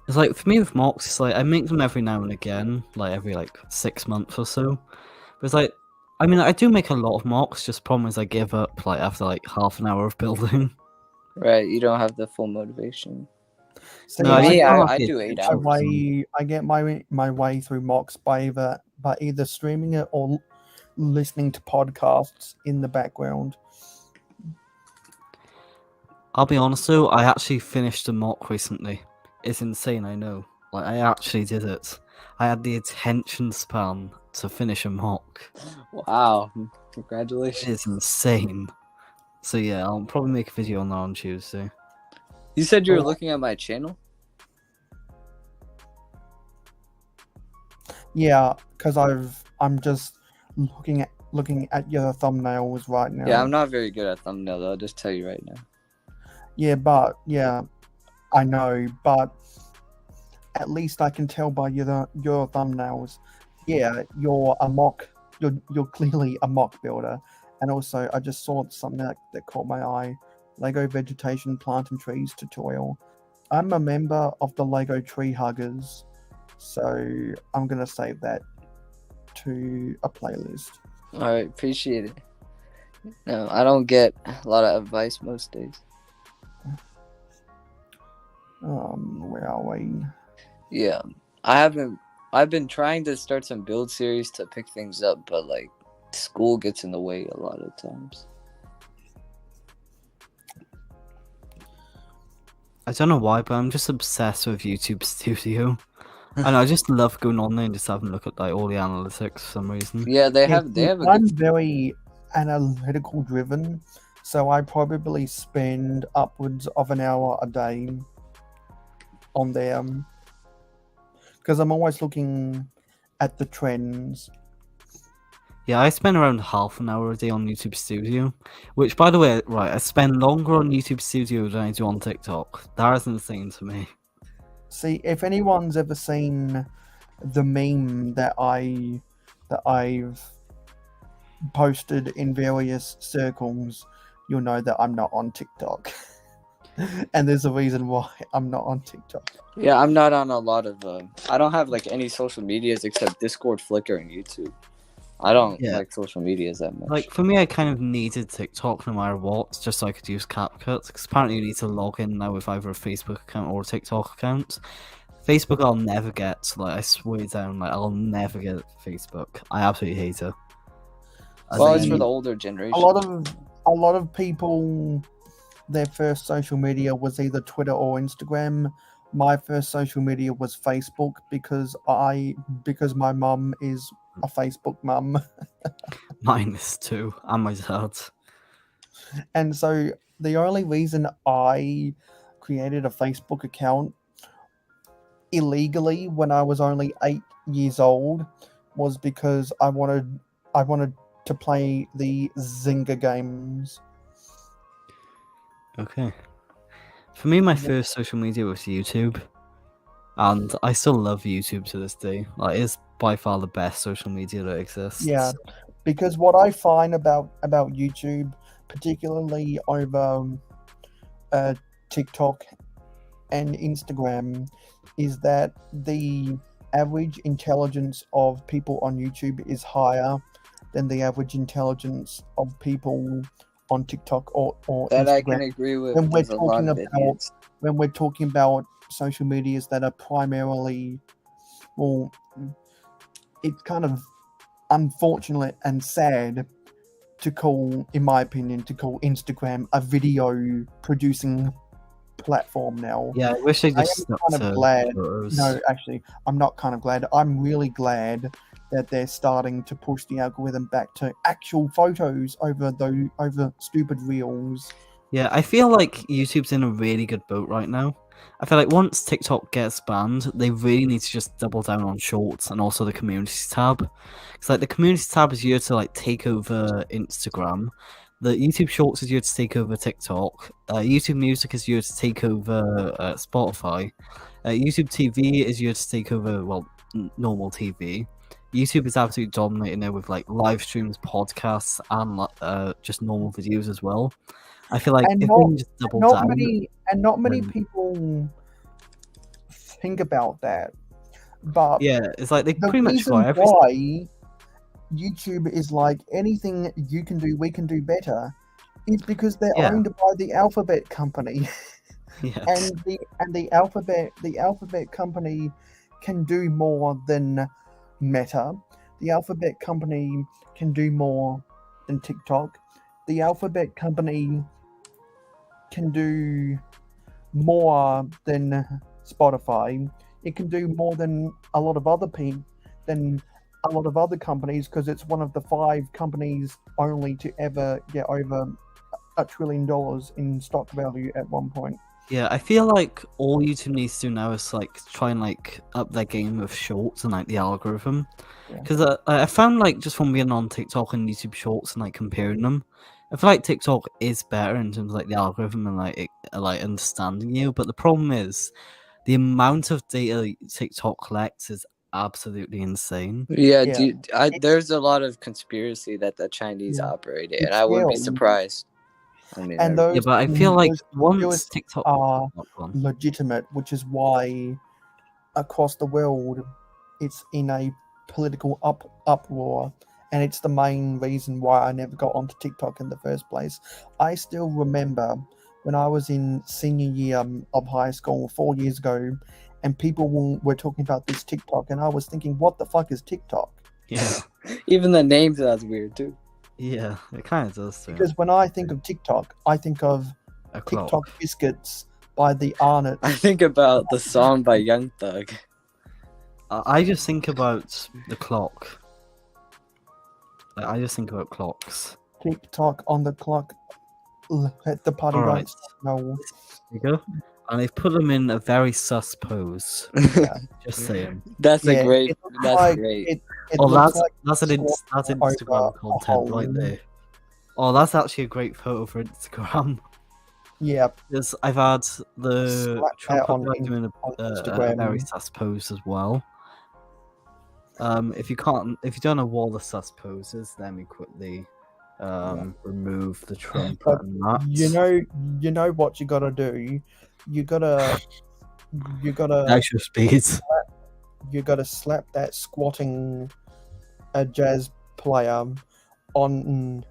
S1: It's like for me with mocks, it's like I make them every now and again, like every like 6 months or so. But it's like, I mean, I do make a lot of mocks. Just problem is I give up like after like half an hour of building.
S2: Right. You don't have the full motivation.
S3: See,
S1: No,
S2: Me,
S1: don't have
S2: I
S1: the
S2: do 8
S1: attention
S2: hours.
S1: span.
S3: I get my way through mocks by either streaming it or listening to podcasts in the background.
S1: I'll be honest though, I actually finished a mock recently. It's insane, I know. Like I actually did it. I had the attention span to finish a mock.
S2: Wow. Congratulations.
S1: It's insane. So yeah, I'll probably make a video on that on Tuesday.
S2: You said you were
S3: Oh.
S2: looking at my channel?
S3: Yeah, because I'm just looking at your thumbnails right now.
S2: Yeah, I'm not very good at thumbnails. I'll just tell you right now.
S3: Yeah, I know, but at least I can tell by your thumbnails. Yeah, you're a mock. You're clearly a mock builder, and also I just saw something that caught my eye. Lego vegetation, plant and trees tutorial. I'm a member of the Lego Tree Huggers, so I'm gonna save that to a playlist.
S2: All right, appreciate it. No, I don't get a lot of advice most days.
S3: Where are we?
S2: Yeah, I've been trying to start some build series to pick things up, but like school gets in the way a lot of times.
S1: I don't know why, but I'm just obsessed with YouTube Studio. And I just love going on there and just having a look at like all the analytics for some reason.
S2: Yeah, they have a
S3: I'm
S2: good.
S3: very analytical driven, so I probably spend upwards of an hour a day on there because I'm always looking at the trends.
S1: Yeah, I spend around half an hour a day on YouTube Studio, which, by the way, right, I spend longer on YouTube Studio than I do on TikTok. That is insane to me.
S3: See, if anyone's ever seen the meme that I've posted in various circles, you'll know that I'm not on TikTok. And there's a reason why I'm not on TikTok.
S2: Yeah, I'm not on a lot of. I don't have like any social medias except Discord, Flickr, and YouTube. I don't like social medias that much.
S1: Like, for me, I kind of needed TikTok no matter what, just so I could use CapCut, because apparently you need to log in now with either a Facebook account or a TikTok account. Facebook I'll never get, like, I swear down, like, I'll never get Facebook. I absolutely hate it.
S2: Well, it's for the older generation.
S3: A lot of people, their first social media was either Twitter or Instagram. My first social media was Facebook because my mum is a Facebook mum.
S1: Mine is too, and my dad.
S3: And so the only reason I created a Facebook account illegally when I was only 8 years old was because I wanted to play the Zynga games.
S1: Okay. For me, my first social media was YouTube, and I still love YouTube to this day. Like, it's by far the best social media that exists.
S3: Yeah, because what I find about YouTube, particularly over TikTok and Instagram, is that the average intelligence of people on YouTube is higher than the average intelligence of people on TikTok or
S2: that
S3: Instagram.
S2: I can agree with.
S3: When we're talking about social medias that are primarily, well, it's kind of unfortunate and sad to call, in my opinion, Instagram a video producing platform now.
S1: Yeah, I wish they just stuck
S3: kind of
S1: to
S3: glad.
S1: photos.
S3: No, actually, I'm not kind of glad. I'm really glad that they're starting to push the algorithm back to actual photos over stupid reels.
S1: Yeah, I feel like YouTube's in a really good boat right now. I feel like once TikTok gets banned, they really need to just double down on Shorts and also the Communities tab. Because like the Communities tab is here to like take over Instagram. The YouTube Shorts is here to take over TikTok. YouTube Music is here to take over Spotify. YouTube TV is here to take over, well, normal TV. YouTube is absolutely dominating there with like live streams, podcasts, and just normal videos as well. I feel like if we can just double down,
S3: not many people think about that. But
S1: yeah, it's like they
S3: the
S1: pretty much
S3: reason
S1: got everything.
S3: why YouTube is like anything you can do, we can do better, is because they're owned by the Alphabet company.
S1: Yes.
S3: and the Alphabet company can do more than Meta. The Alphabet company can do more than TikTok. The Alphabet company can do more than Spotify. It can do more than a lot of other companies because it's one of the 5 companies only to ever get over $1 trillion in stock value at one point.
S1: Yeah, I feel like all YouTube needs to do now is like try and like up their game with Shorts and like the algorithm. Because I found like just from being on TikTok and YouTube Shorts and like comparing them, I feel like TikTok is better in terms of like the algorithm and like understanding you. But the problem is the amount of data TikTok collects is absolutely insane.
S2: Yeah, there's a lot of conspiracy that the Chinese operate it, and I wouldn't be surprised. I mean,
S3: and
S1: but I feel like once TikTok
S3: are legitimate, which is why across the world it's in a political uproar, and it's the main reason why I never got onto TikTok in the first place. I still remember when I was in senior year of high school 4 years ago, and people were talking about this TikTok, and I was thinking, what the fuck is TikTok?
S1: Yeah.
S2: Even the name sounds weird too.
S1: Yeah, it kind of does. Too.
S3: Because when I think of TikTok, I think of
S1: A
S3: TikTok
S1: clock.
S3: Biscuits by the Arnott.
S2: I think about the song by Young Thug.
S1: I just think about the clock. I just think about clocks.
S3: TikTok on the clock. Let the party
S1: Alright.
S3: don't stop. No.
S1: There you go. And they've put them in a very sus pose.
S3: Yeah.
S1: Just saying.
S2: That's
S3: Yeah,
S2: a great.
S3: it looks
S2: That's
S3: like-
S2: great.
S3: It
S1: Oh,
S3: looks like
S1: that's an
S3: squat
S1: Instagram
S3: over a
S1: content right
S3: hole.
S1: there. Oh, that's actually a great photo for Instagram.
S3: Yeah,
S1: Because I've had the
S3: Slap that
S1: trumpet
S3: on
S1: guy doing
S3: on
S1: a
S3: Instagram.
S1: very sus pose as well. If you don't know what the sus poses, let me quickly remove the trumpet
S3: But
S1: and that.
S3: you know what you gotta do. You gotta
S1: Extra speeds.
S3: you gotta slap that squatting jazz player on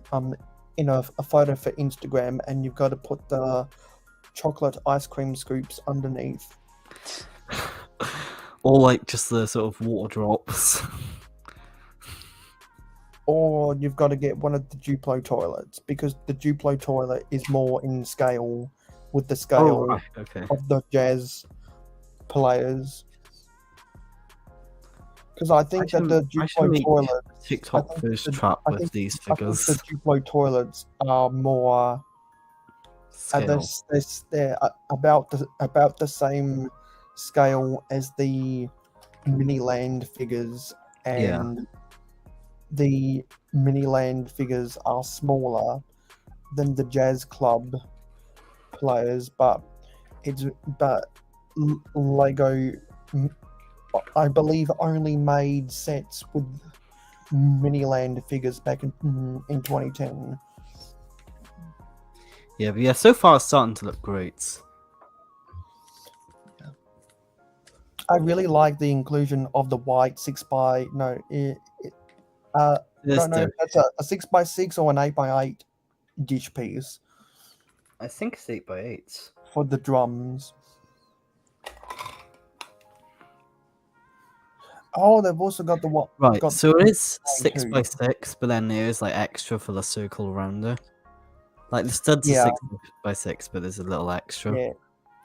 S3: in a photo for Instagram, and you've got to put the chocolate ice cream scoops underneath.
S1: Or like just the sort of water drops.
S3: Or you've got to get one of the Duplo toilets, because the Duplo toilet is more in scale with the scale
S1: Oh, right, okay.
S3: of the jazz players. Because I think that the
S1: I should
S3: Duplo
S1: make
S3: toilet,
S1: TikTok
S3: think
S1: first
S3: the-
S1: trap
S3: I
S1: with
S3: think-
S1: these
S3: I think
S1: figures.
S3: the Duplo toilets are more
S1: Scale.
S3: they're about the same scale as the Miniland figures, and the Miniland figures are smaller than the Jazz Club players, but Lego, I believe, only made sets with Miniland figures back in 2010.
S1: Yeah, but yeah, so far it's starting to look great.
S3: I really like the inclusion of the white 6x. No, I don't know if that's a 6x6 or an 8x8 dish piece
S1: I think it's 8x8.
S3: for the drums. Oh, they've also got the what?
S1: Right,
S3: got
S1: so it is
S3: too.
S1: 6x6, but then there is like extra for the circle around it. Like the studs
S3: Yeah.
S1: are 6x6, but there's a little extra.
S3: Yeah,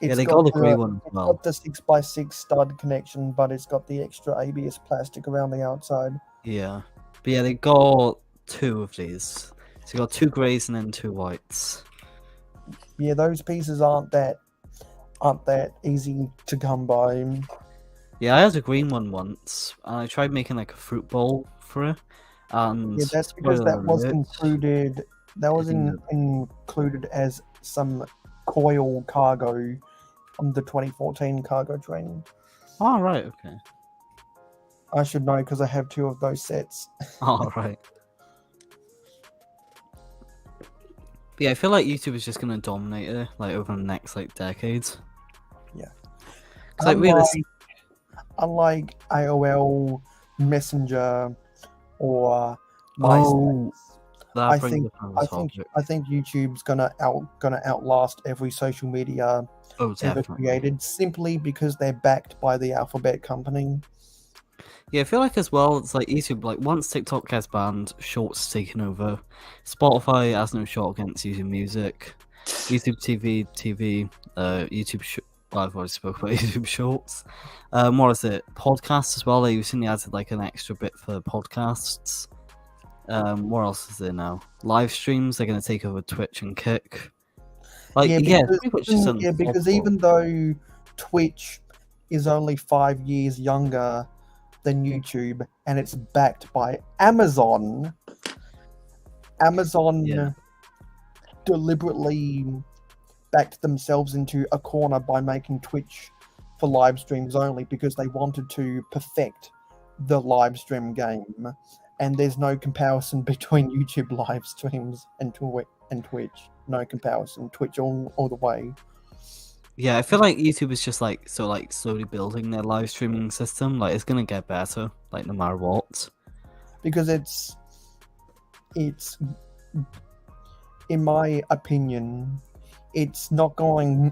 S1: Yeah, they got the grey one as
S3: It's
S1: well.
S3: got the 6x6 stud connection, but it's got the extra ABS plastic around the outside.
S1: Yeah. But yeah, they got 2 of these. So you got 2 greys and then 2 whites.
S3: Yeah, those pieces aren't that easy to come by.
S1: Yeah, I had a green one once, and I tried making like a fruit bowl for it. And
S3: Yeah, that's because
S1: spoiler
S3: that was
S1: alert,
S3: included. That was included as some coil cargo on the 2014 cargo train.
S1: Oh, right, okay.
S3: I should know because I have 2 of those sets.
S1: All right. But yeah, I feel like YouTube is just gonna dominate it, like over the next like decades.
S3: Yeah.
S1: 'Cause, like,
S3: Unlike AOL, Messenger, or MySpace,
S1: that
S3: I
S1: brings
S3: think-
S1: up another topic.
S3: I think YouTube's gonna outlast every social media
S1: Oh,
S3: ever
S1: definitely.
S3: created, simply because they're backed by the Alphabet company.
S1: Yeah, I feel like as well, it's like YouTube, like once TikTok gets banned, Shorts taken over. Spotify has no shot against YouTube Music. YouTube TV, well, I've already spoke about YouTube Shorts. What is it? Podcasts as well. They recently added like an extra bit for podcasts. What else is there now? Live streams, they're going to take over Twitch and Kick. Like, pretty much just
S3: because even though Twitch is only 5 years younger than YouTube, and it's backed by Amazon.
S1: Yeah.
S3: Deliberately backed themselves into a corner by making Twitch for live streams only, because they wanted to perfect the live stream game. And there's no comparison between YouTube live streams and Twitch. No comparison. Twitch all the way.
S1: Yeah, I feel like YouTube is just like slowly building their live streaming system. Like it's gonna get better, like no matter what.
S3: Because it's in my opinion, it's going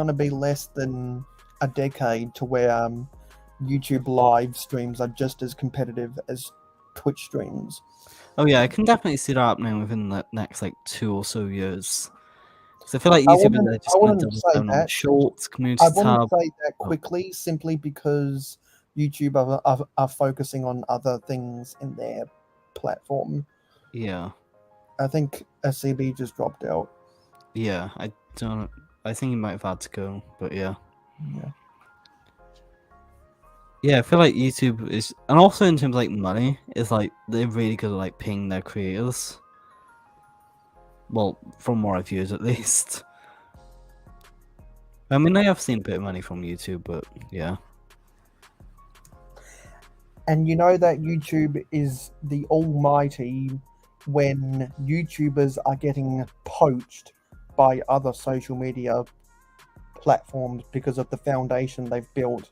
S3: to be less than a decade to where YouTube live streams are just as competitive as Twitch streams.
S1: Oh yeah, I can definitely see that happening within the next like 2 or so years. Because I feel like
S3: I
S1: YouTube
S3: wouldn't-
S1: are just
S3: I
S1: going to
S3: wouldn't
S1: double
S3: say
S1: down on
S3: that.
S1: shorts, community
S3: I wouldn't
S1: tab.
S3: say that quickly, simply because YouTube are focusing on other things in their platform.
S1: Yeah,
S3: I think SCB just dropped out.
S1: yeah. I don't. I think he might have had to go, but yeah.
S3: Yeah.
S1: Yeah, I feel like YouTube is, and also in terms of like money, is like they're really good at like paying their creators. Well, from what I've used at least. I mean, I have seen a bit of money from YouTube, but yeah.
S3: And you know that YouTube is the almighty when YouTubers are getting poached by other social media platforms because of the foundation they've built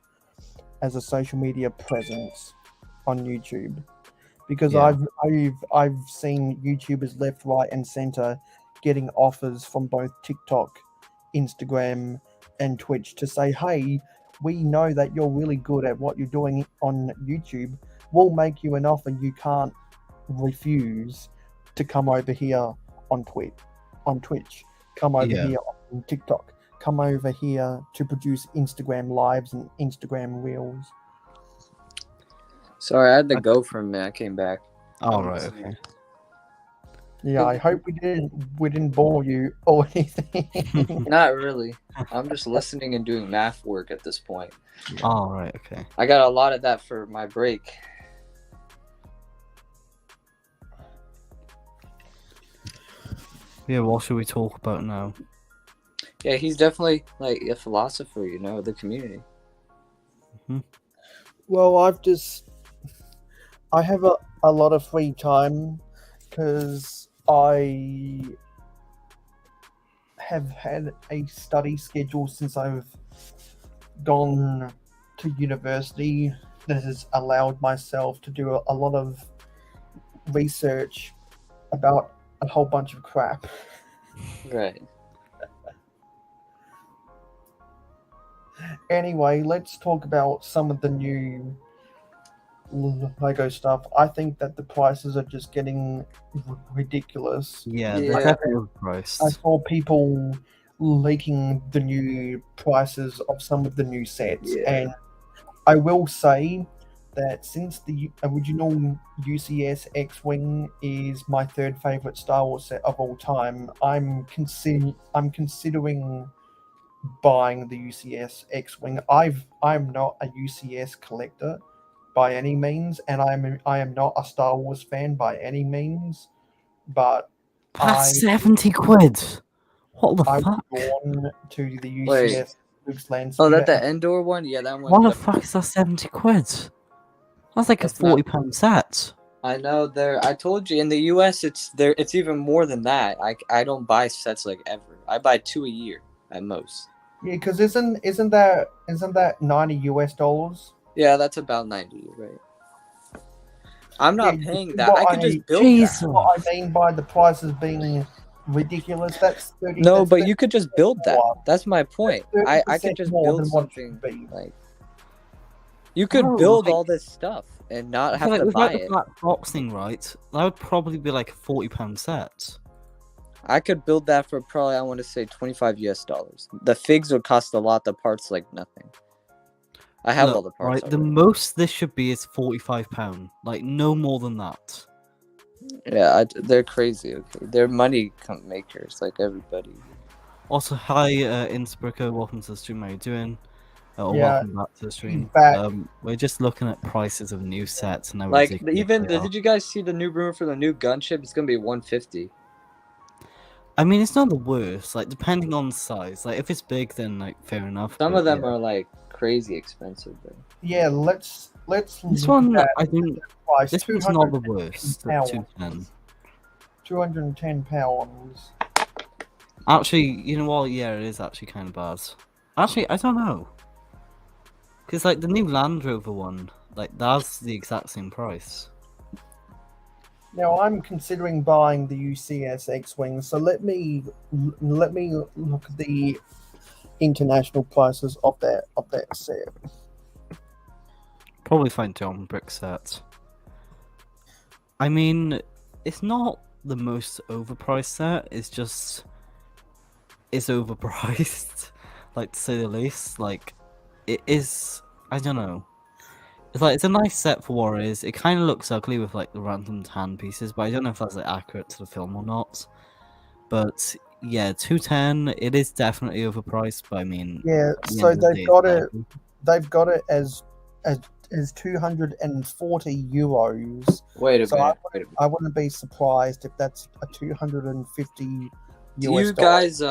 S3: as a social media presence on YouTube. Because
S1: Yeah.
S3: I've seen YouTubers left, right, and center getting offers from both TikTok, Instagram, and Twitch to say, "Hey, we know that you're really good at what you're doing on YouTube. We'll make you an offer you can't refuse to come over here on Twitch, come over
S1: Yeah.
S3: here on TikTok, come over here to produce Instagram lives and Instagram reels."
S2: Sorry, I had to go for a minute. I came back.
S1: All right. Okay.
S3: Yeah, I hope we didn't bore you or anything.
S2: Not really. I'm just listening and doing math work at this point.
S1: All right. Okay.
S2: I got a lot of that for my break.
S1: Yeah. What should we talk about now?
S2: Yeah, he's definitely like a philosopher, you know, of the community.
S3: Well, I have a lot of free time because I have had a study schedule since I've gone to university that has allowed myself to do a lot of research about a whole bunch of crap.
S2: Right.
S3: Anyway, let's talk about some of the new Lego stuff. I think that the prices are just getting ridiculous.
S1: Yeah.
S2: Yeah.
S1: They're definitely overpriced.
S3: I saw people leaking the new prices of some of the new sets,
S2: Yeah.
S3: and I will say that since the original UCS X-Wing is my third favorite Star Wars set of all time, I'm considering buying the UCS X-Wing. I'm not a UCS collector by any means, and I am not a Star Wars fan by any means, but
S1: That's 70 quid. What the
S3: I was
S1: fuck?
S3: born to the
S2: Wait.
S3: UCS Luke's Land
S2: Oh,
S3: Speeder.
S2: that the Endor one? Yeah, that one.
S1: What the fuck is that 70 quid? That's like
S2: That's
S1: a £40 set.
S2: I know there. I told you in the U.S. it's there. It's even more than that. I don't buy sets like ever. I buy 2 a year at most.
S3: Yeah, because isn't that $90?
S2: Yeah, that's about 90, right? I'm not
S3: Yeah,
S2: paying
S3: you
S2: that. I
S3: got
S2: could
S3: a-
S2: just build
S1: Jesus.
S2: that.
S3: What I mean by the prices being ridiculous, that's 30.
S2: No,
S3: that's
S2: but you could just build that.
S3: more.
S2: That's my point. I
S3: 30%
S2: could just
S3: more
S2: build
S3: than what it
S2: something
S3: should be.
S2: like. You could
S1: No,
S2: build
S1: like-
S2: all this stuff and not
S1: I
S2: have
S1: feel like
S2: to
S1: without
S2: buy
S1: the
S2: it.
S1: black box thing, right? That would probably be like a £40 set.
S2: I could build that for probably, I want to say, $25. The figs would cost a lot. The parts like nothing. I have
S1: Look,
S2: all the parts.
S1: right, the
S2: already.
S1: most this should be is £45. Like, no more than that.
S2: Yeah, they're crazy. Okay, they're money makers, like everybody.
S1: Also, hi, Innsbrucker, welcome to the stream. How you doing? Or
S3: Yeah,
S1: welcome back to the stream.
S3: back.
S1: We're just looking at prices of new sets and how
S2: Like
S1: ridiculous
S2: even
S1: they are.
S2: did you guys see the new rumor for the new gunship? It's gonna be 150.
S1: I mean, it's not the worst. Like, depending on size. Like, if it's big, then like fair enough.
S2: Some
S1: but,
S2: of them
S1: yeah.
S2: are like crazy expensive. Though.
S3: Yeah, let's
S1: This
S3: look
S1: one,
S3: at
S1: I think,
S3: price.
S1: this one's not the
S3: 210
S1: worst.
S3: pounds.
S1: 210.
S3: 210 pounds.
S1: Actually, you know what? Yeah, it is actually kind of bad. Actually, I don't know. Because, like, the new Land Rover one, like, that's the exact same price.
S3: Now I'm considering buying the UCS X-Wing, so let me look at the international prices of that set.
S1: Probably find John Brick sets. I mean, it's not the most overpriced set. It's just it's overpriced, like to say the least. Like it is. I don't know. It's like it's a nice set for what it is. It kind of looks ugly with like the random tan pieces, but I don't know if that's like accurate to the film or not. But yeah, 210. It is definitely overpriced, but I mean,
S3: Yeah,
S1: at the
S3: so
S1: end of the day,
S3: they've
S1: it's
S3: got it.
S1: valuable.
S3: They've got it as 240 euros.
S2: Wait a
S3: So
S2: minute. Wait a minute.
S3: I wouldn't be surprised if that's a 250
S2: Do
S3: US
S2: you
S3: dollars.
S2: guys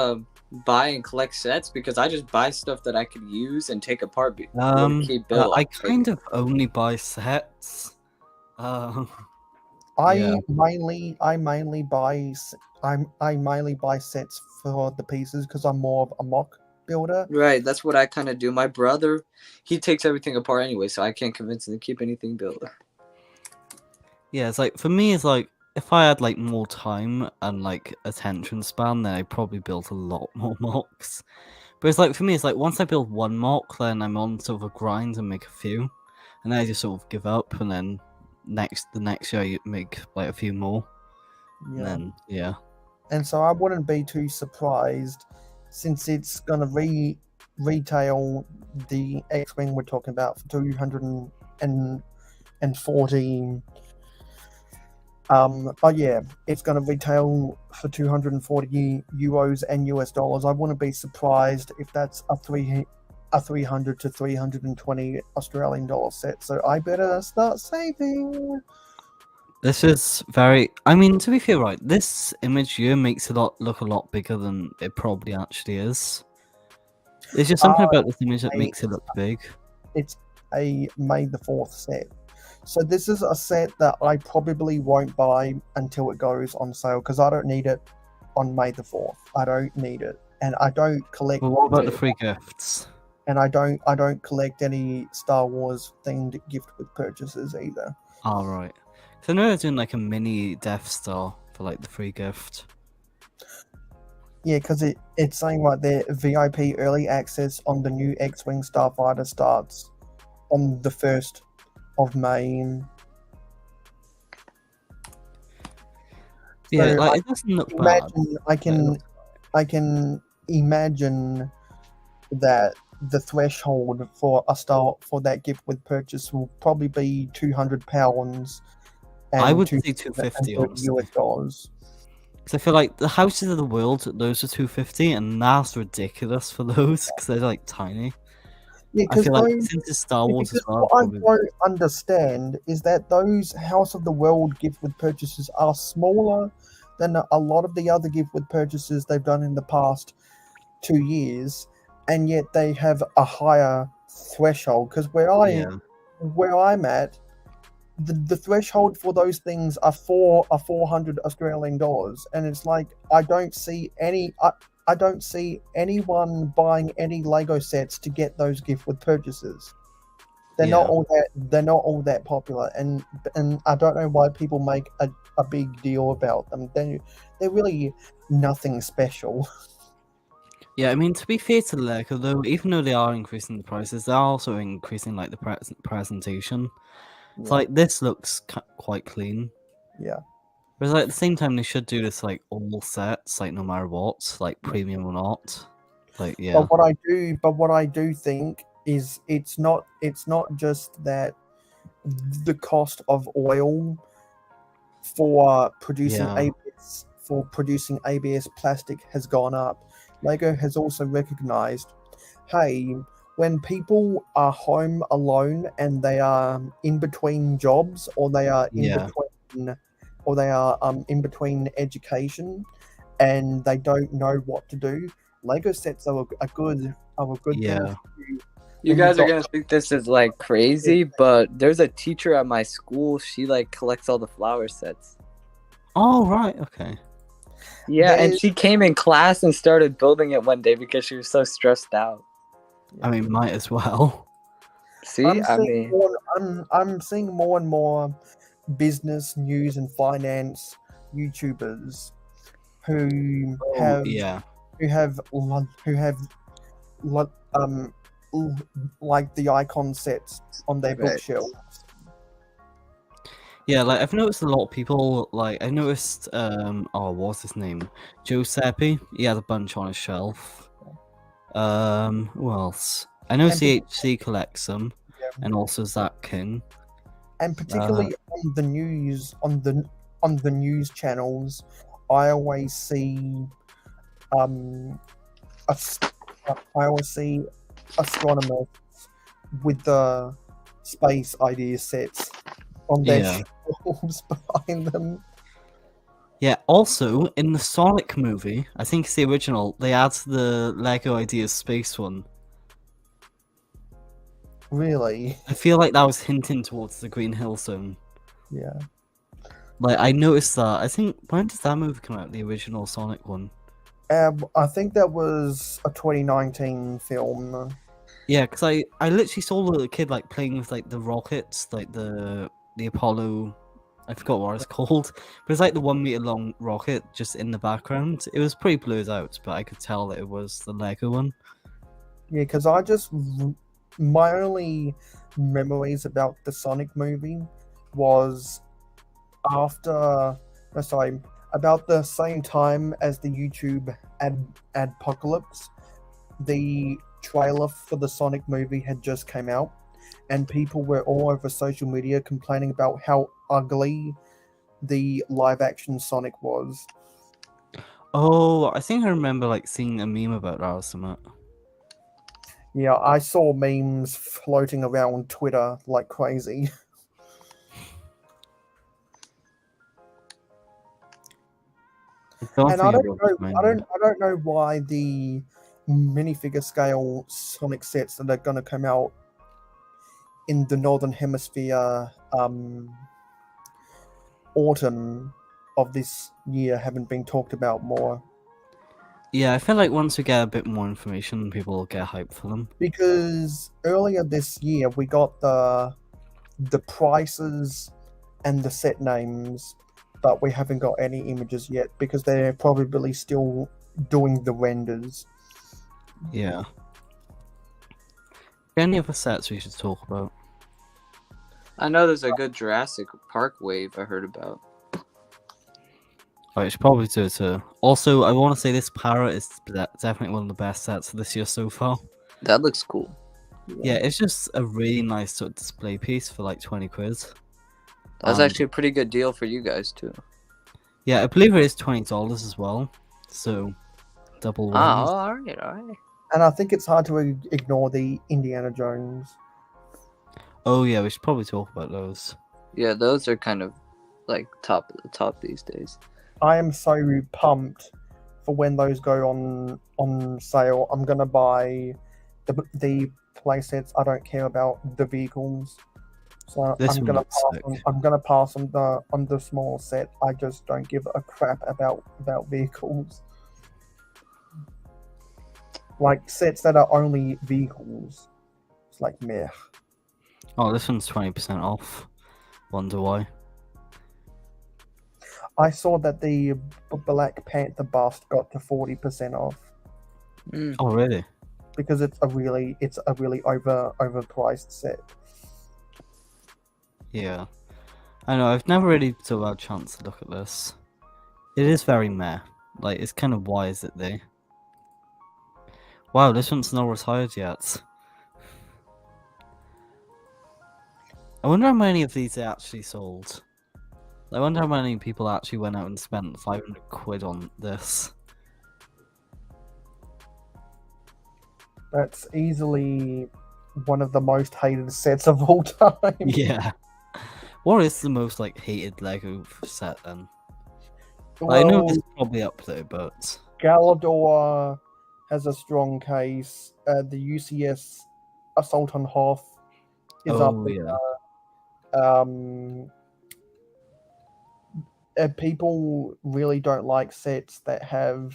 S2: buy and collect sets? Because I just buy stuff that I could use and take apart or keep built.
S1: I kind of only buy sets. Um,
S3: I
S1: yeah.
S3: mainly buy I mainly buy sets for the pieces because I'm more of a mock builder.
S2: Right, that's what I kind of do. My brother, he takes everything apart anyway, so I can't convince him to keep anything built.
S1: Yeah, it's like for me, it's like if I had like more time and like attention span, then I probably built a lot more mocks. But it's like for me, it's like once I build one mock, then I'm on sort of a grind and make a few, and then I just sort of give up, and then the next year I make like a few more, and
S3: Yeah.
S1: then yeah.
S3: And so I wouldn't be too surprised since it's gonna retail the X-Wing we're talking about for 240. Oh yeah, it's gonna retail for 240 euros and US dollars. I wouldn't be surprised if that's a 300 to 320 Australian dollar set. So I better start saving.
S1: This is very. I mean, to be fair, right, this image here makes it look a lot bigger than it probably actually is. There's just something about this image that makes it look big.
S3: It's a May the 4th set. So this is a set that I probably won't buy until it goes on sale because I don't need it on May the 4th. I don't need it, and I don't collect.
S1: But what about the free gifts?
S3: And I don't collect any Star Wars themed gift with purchases either.
S1: Oh, right. So I know they're doing like a mini Death Star for like the free gift.
S3: Yeah, because it's saying right there, VIP early access on the new X-Wing Starfighter starts on the 1st of May.
S1: Yeah,
S3: So
S1: like it doesn't look bad.
S3: I can imagine that the threshold for that gift with purchase will probably be £200.
S1: I would say 250 honestly.
S3: US dollars.
S1: Because I feel like the houses of the world, those are 250, and that's ridiculous for those because they're like tiny.
S3: Yeah,
S1: I feel like since it's Star Wars as well,
S3: what I don't understand is that those House of the World gift with purchases are smaller than a lot of the other gift with purchases they've done in the past 2 years, and yet they have a higher threshold. Because where I'm at, the threshold for those things are 400 Australian dollars, and it's like I don't see anyone buying any Lego sets to get those gift with purchases. They're not all that popular, and I don't know why people make a big deal about them. They're really nothing special.
S1: Yeah, I mean, to be fair to Lego, though, even though they are increasing the prices, they're also increasing like the presentation. It's like this looks quite clean.
S3: Yeah.
S1: But like, at the same time, they should do this like all sets, like no matter what, like premium or not. Like yeah.
S3: But what I do think is it's not just that the cost of oil for producing ABS plastic has gone up. Lego has also recognized, hey, when people are home alone and they are in between jobs or they are in between education and they don't know what to do, Lego sets are a good thing to do.
S2: You guys are gonna think this is like crazy, but there's a teacher at my school. She like collects all the flower sets.
S1: Oh right, okay.
S2: Yeah, and she came in class and started building it one day because she was so stressed out.
S1: I mean, might as well.
S2: See,
S3: I'm seeing more and more business, news, and finance YouTubers who have like the icon sets on their bookshelves.
S1: Yeah, like I've noticed a lot of people. Like I noticed, what's his name? Giuseppe. He had a bunch on his shelf. Who else? I know
S3: And
S1: CHC collects them,
S3: yeah,
S1: and also Zach King.
S3: and
S1: Uh,
S3: particularly on the news, on the news channels, I always see um as- I always see astronomers with the space idea sets on their
S1: yeah,
S3: shelves behind them.
S1: yeah. Also, in the Sonic movie, I think it's the original. They add the Lego Ideas Space one.
S3: Really,
S1: I feel like that was hinting towards the Green Hill Zone.
S3: yeah.
S1: Like I noticed that. I think when did that movie come out? The original Sonic one.
S3: I think that was a 2019 film.
S1: Yeah, because I literally saw the kid like playing with like the rockets, like the Apollo. I forgot what it's called, but it's like the 1 meter long rocket just in the background. It was pretty blurred out, but I could tell that it was the Lego one.
S3: Yeah, because my only memories about the Sonic movie was after, no, sorry, about the same time as the YouTube adpocalypse. The trailer for the Sonic movie had just came out, and people were all over social media complaining about how ugly the live action Sonic was.
S1: Oh, I think I remember like seeing a meme about that or something.
S3: Yeah, I saw memes floating around Twitter like crazy.
S1: Don't
S3: And I
S1: think
S3: don't
S1: about
S3: know,
S1: recommending.
S3: I don't know why the minifigure scale Sonic sets that are going to come out in the Northern Hemisphere autumn of this year haven't been talked about more.
S1: Yeah, I feel like once we get a bit more information, people will get hyped for them.
S3: Because earlier this year we got the prices and the set names, but we haven't got any images yet because they're probably still doing the renders.
S1: Yeah. Any other sets we should talk about?
S2: I know there's a good Jurassic Park wave I heard about.
S1: I should probably do it too. Also, I want to say this parrot is definitely one of the best sets of this year so far.
S2: That looks cool.
S1: Yeah, it's just a really nice sort of display piece for like 20 quid.
S2: That's
S1: And,
S2: actually a pretty good deal for you guys too.
S1: yeah, I believe it is $20 as well. So, double wins.
S2: Alright.
S3: And I think it's hard to ignore the Indiana Jones.
S1: Oh, yeah, we should probably talk about those.
S2: Yeah, those are kind of like top of the top these days.
S3: I am so pumped for when those go on sale. I'm gonna buy the playsets. I don't care about the vehicles, so
S1: This one looks sick.
S3: I'm gonna pass on the small set. I just don't give a crap about vehicles. Like sets that are only vehicles, it's like meh.
S1: Oh, this one's 20% off. Wonder why.
S3: I saw that the Black Panther bust got to 40% off
S1: Oh, really?
S3: because it's a really overpriced set.
S1: Yeah. I know, I've never really sort of had a chance to look at this. It is very meh. Like, it's kind of why is it there? Wow, this one's not retired yet. I wonder how many of these they actually sold. I wonder how many people actually went out and spent 500 quid on this.
S3: That's easily one of the most hated sets of all time.
S1: Yeah. What is the most like hated Lego set then?
S3: Well,
S1: I know this is probably up there, but
S3: Galador has a strong case. The UCS Assault on Hoth is up
S1: oh
S3: there.
S1: yeah.
S3: People really don't like sets that have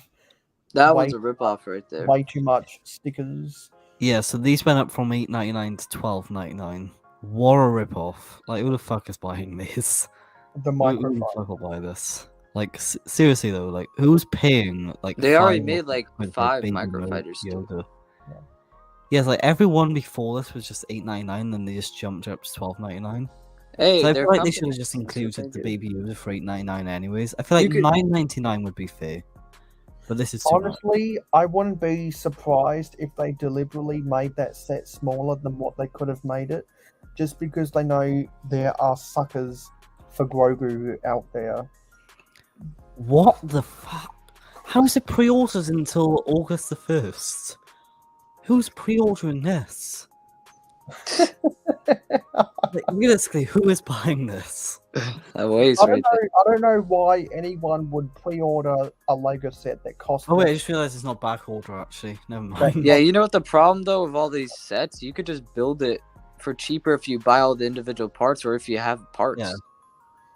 S2: That
S3: way,
S2: one's a ripoff right there.
S3: way too much stickers.
S1: Yeah, so these went up from $8.99 to $12.99. What a ripoff! Like, who the fuck is buying these?
S3: The
S1: Who the
S3: microphone.
S1: fuck will buy this? Like, seriously though, like, who's paying like?
S2: They already
S1: 5
S2: made like
S1: quid for
S2: 5
S1: Baby
S2: microfighters too.
S1: Yoda?
S3: Yeah.
S1: Yes, like every one before this was just $8.99, then they just jumped up to $12.99.
S2: Hey,
S1: So I
S2: their
S1: feel like they should have
S2: company,
S1: just
S2: that's what they
S1: included the
S2: do.
S1: Baby Yoda for $8.99 anyways. I feel like
S2: You could-
S1: $9.99 would be fair, but this is too much.
S3: Honestly, I wouldn't be surprised if they deliberately made that set smaller than what they could have made it, just because they know there are suckers for Grogu out there.
S1: What the fuck? How is it pre-orders until August the 1st? Who's pre-ordering this? Like, realistically, who is buying this?
S2: That weighs
S3: I
S2: right
S3: don't
S2: there.
S3: know. I don't know why anyone would pre-order a Lego set that costs.
S1: Oh wait, I
S3: less
S1: just realized it's not back order actually. Never
S3: That-
S1: mind.
S2: Yeah, you know what the problem though of all these sets? You could just build it for cheaper if you buy all the individual parts or if you have parts.
S1: Yeah.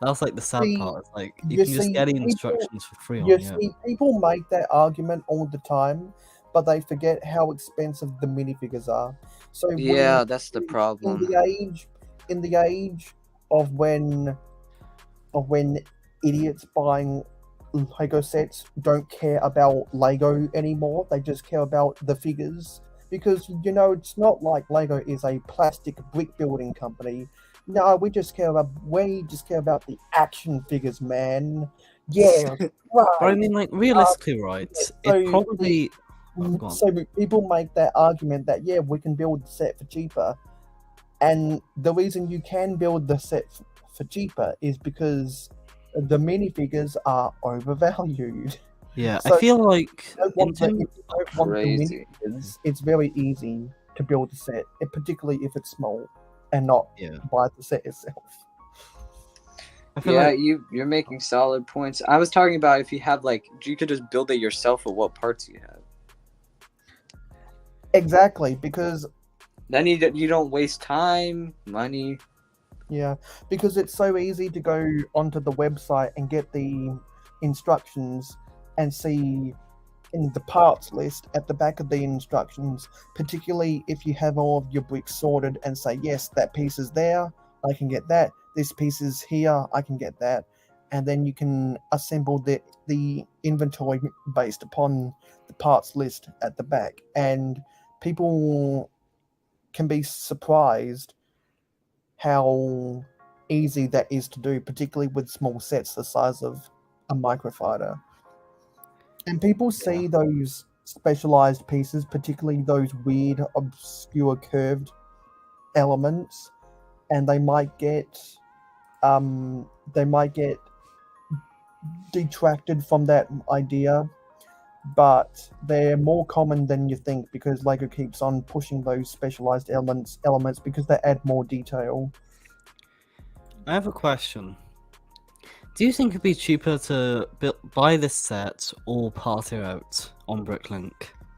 S1: That's like the sad
S3: See,
S1: part. It's like you
S3: you
S1: can just
S3: see,
S1: get the
S3: people-
S1: instructions for free
S3: You
S1: on yeah.
S3: see, people make that argument all the time, but they forget how expensive the minifigures are. So
S2: Yeah, that's the
S3: in
S2: problem.
S3: the age of when idiots buying Lego sets don't care about Lego anymore. They just care about the figures. Because it's not like Lego is a plastic brick building company. No, we just care about the action figures, man. Yeah,
S1: But I
S3: right.
S1: mean, like realistically, right?
S3: so
S1: It probably. Oh, go on.
S3: So people make that argument that we can build the set for cheaper, and the reason you can build the set for cheaper is because the minifigures are overvalued.
S1: Yeah,
S3: So
S1: I feel like
S3: If you
S1: in
S3: don't
S1: terms,
S3: want the
S2: Crazy.
S3: minifigures, it's very easy to build a set, particularly if it's small and not
S1: yeah,
S3: buy the set itself.
S1: I feel
S2: Yeah,
S1: like
S2: you're making solid points. I was talking about if you have like you could just build it yourself with what parts you have.
S3: Exactly, because
S2: Then you don't waste time, money.
S3: because it's so easy to go onto the website and get the instructions and see in the parts list at the back of the instructions, particularly if you have all of your bricks sorted and say, yes, that piece is there, I can get that. This piece is here, I can get that. And then you can assemble the inventory based upon the parts list at the back. And people can be surprised how easy that is to do, particularly with small sets the size of a microfighter. And people see those specialized pieces, particularly those weird, obscure, curved elements, and they might get detracted from that idea, but they're more common than you think because Lego keeps on pushing those specialized elements because they add more detail.
S1: I have a question. Do you think it'd be cheaper to buy this set or part it out on Bricklink?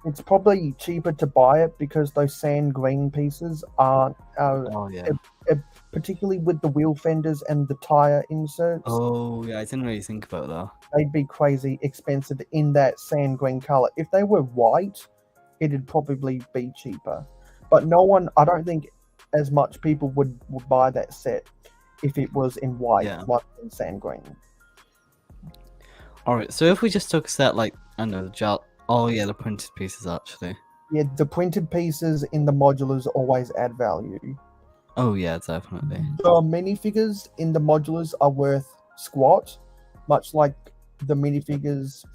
S3: It's probably cheaper to buy it because those sand green pieces aren't,
S1: Oh yeah.
S3: particularly with the wheel fenders and the tire inserts.
S1: Oh yeah, I didn't really think about that.
S3: They'd be crazy expensive in that sand green color. If they were white, it'd probably be cheaper. But I don't think as much people would buy that set if it was in white rather than sand green.
S1: Alright, so if we just took a set like, I don't know, oh yeah, the printed pieces actually.
S3: Yeah, the printed pieces in the modulars always add value.
S1: Oh yeah, definitely.
S3: The minifigures in the modulars are worth squat, much like the minifigures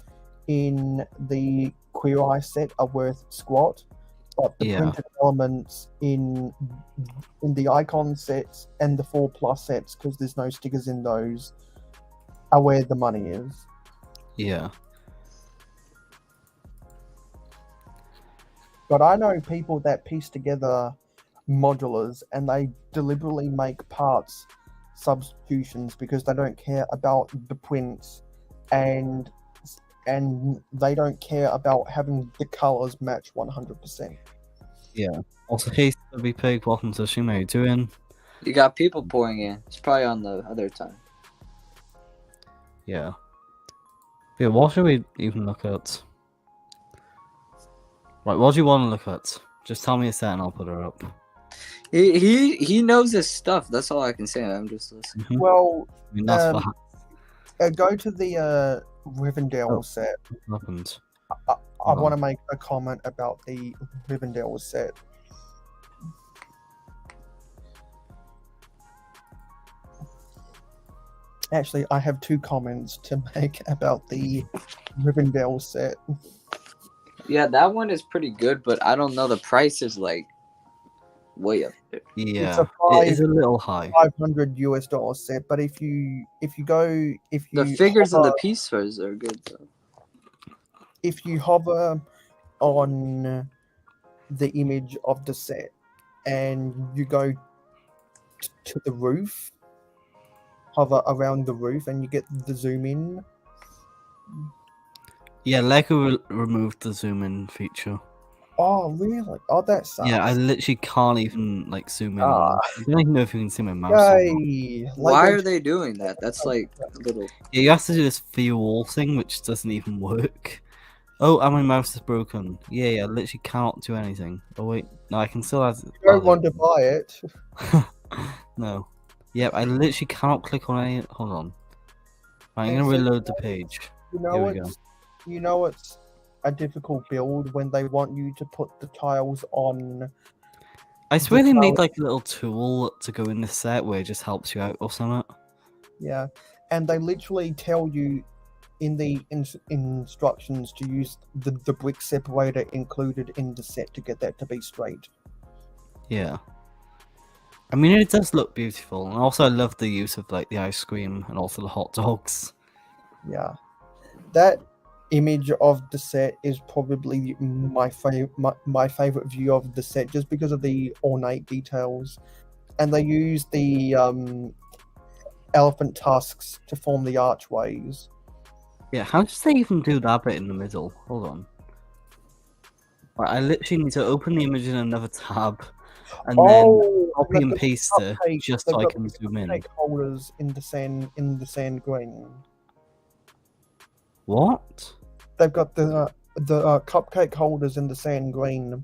S3: in the Queer Eye set are worth squat. But the printed elements in the Icon sets and the 4+ sets, because there's no stickers in those, are where the money is.
S1: Yeah.
S3: But I know people that piece together modulars and they deliberately make parts substitutions because they don't care about the prints and they don't care about having the colors match 100%.
S1: Yeah. Also, hey, Stubby Pig, welcome to the stream. How you doing?
S2: You got people pouring in. It's probably on the other time.
S1: Yeah. Yeah, what should we even look at? Right, what do you want to look at? Just tell me a set and I'll put her up.
S2: He knows his stuff. That's all I can say. I'm just listening.
S1: Mhm.
S3: Well,
S1: I mean, that's what
S3: go to the Rivendell set.
S1: happened.
S3: I want to make a comment about the Rivendell set. Actually, I have 2 comments to make about the Rivendell set.
S2: Yeah, that one is pretty good, but I don't know. The price is like way up there.
S1: Yeah,
S3: a
S1: it is a little high.
S3: $500 set, but if you
S2: The figures and
S3: hover,
S2: the pieces are good though.
S3: if you hover on the image of the set and you go to the roof, hover around the roof, and you get the zoom in.
S1: Yeah, Lego removed the zoom in feature.
S3: Oh, really? Oh, that sucks.
S1: Yeah, I literally can't even like zoom in.
S3: Ah.
S1: I don't even know if you can see my mouse. Or not.
S3: Yay!
S2: Why
S3: Lego
S2: are they doing that? That's like a little.
S1: Yeah, you have to do this view all thing, which doesn't even work. Oh, and my mouse is broken. Yeah, I literally cannot do anything. Oh wait, no, I can still have.
S3: You don't want to buy it.
S1: No. Yep, I literally cannot click on any. Hold on. I'm
S3: And
S1: gonna
S3: so
S1: reload the page.
S3: You
S1: Here
S3: know
S1: we go.
S3: it's a difficult build when they want you to put the tiles on.
S1: I swear they
S3: tiles-
S1: made like a little tool to go in the set where it just helps you out or something.
S3: Yeah, and they literally tell you in the instructions to use the brick separator included in the set to get that to be straight.
S1: Yeah. I mean, it does look beautiful, and also I love the use of like the ice cream and also the hot dogs.
S3: Yeah, that image of the set is probably my favorite view of the set, just because of the ornate details, and they use the elephant tusks to form the archways.
S1: Yeah, how does they even do that bit in the middle? Hold on. Right, I literally need to open the image in another tab, and then copy and paste it just so I can zoom in.
S3: Cupcake holders in the sand green.
S1: What?
S3: They've got the cupcake holders in the sand green.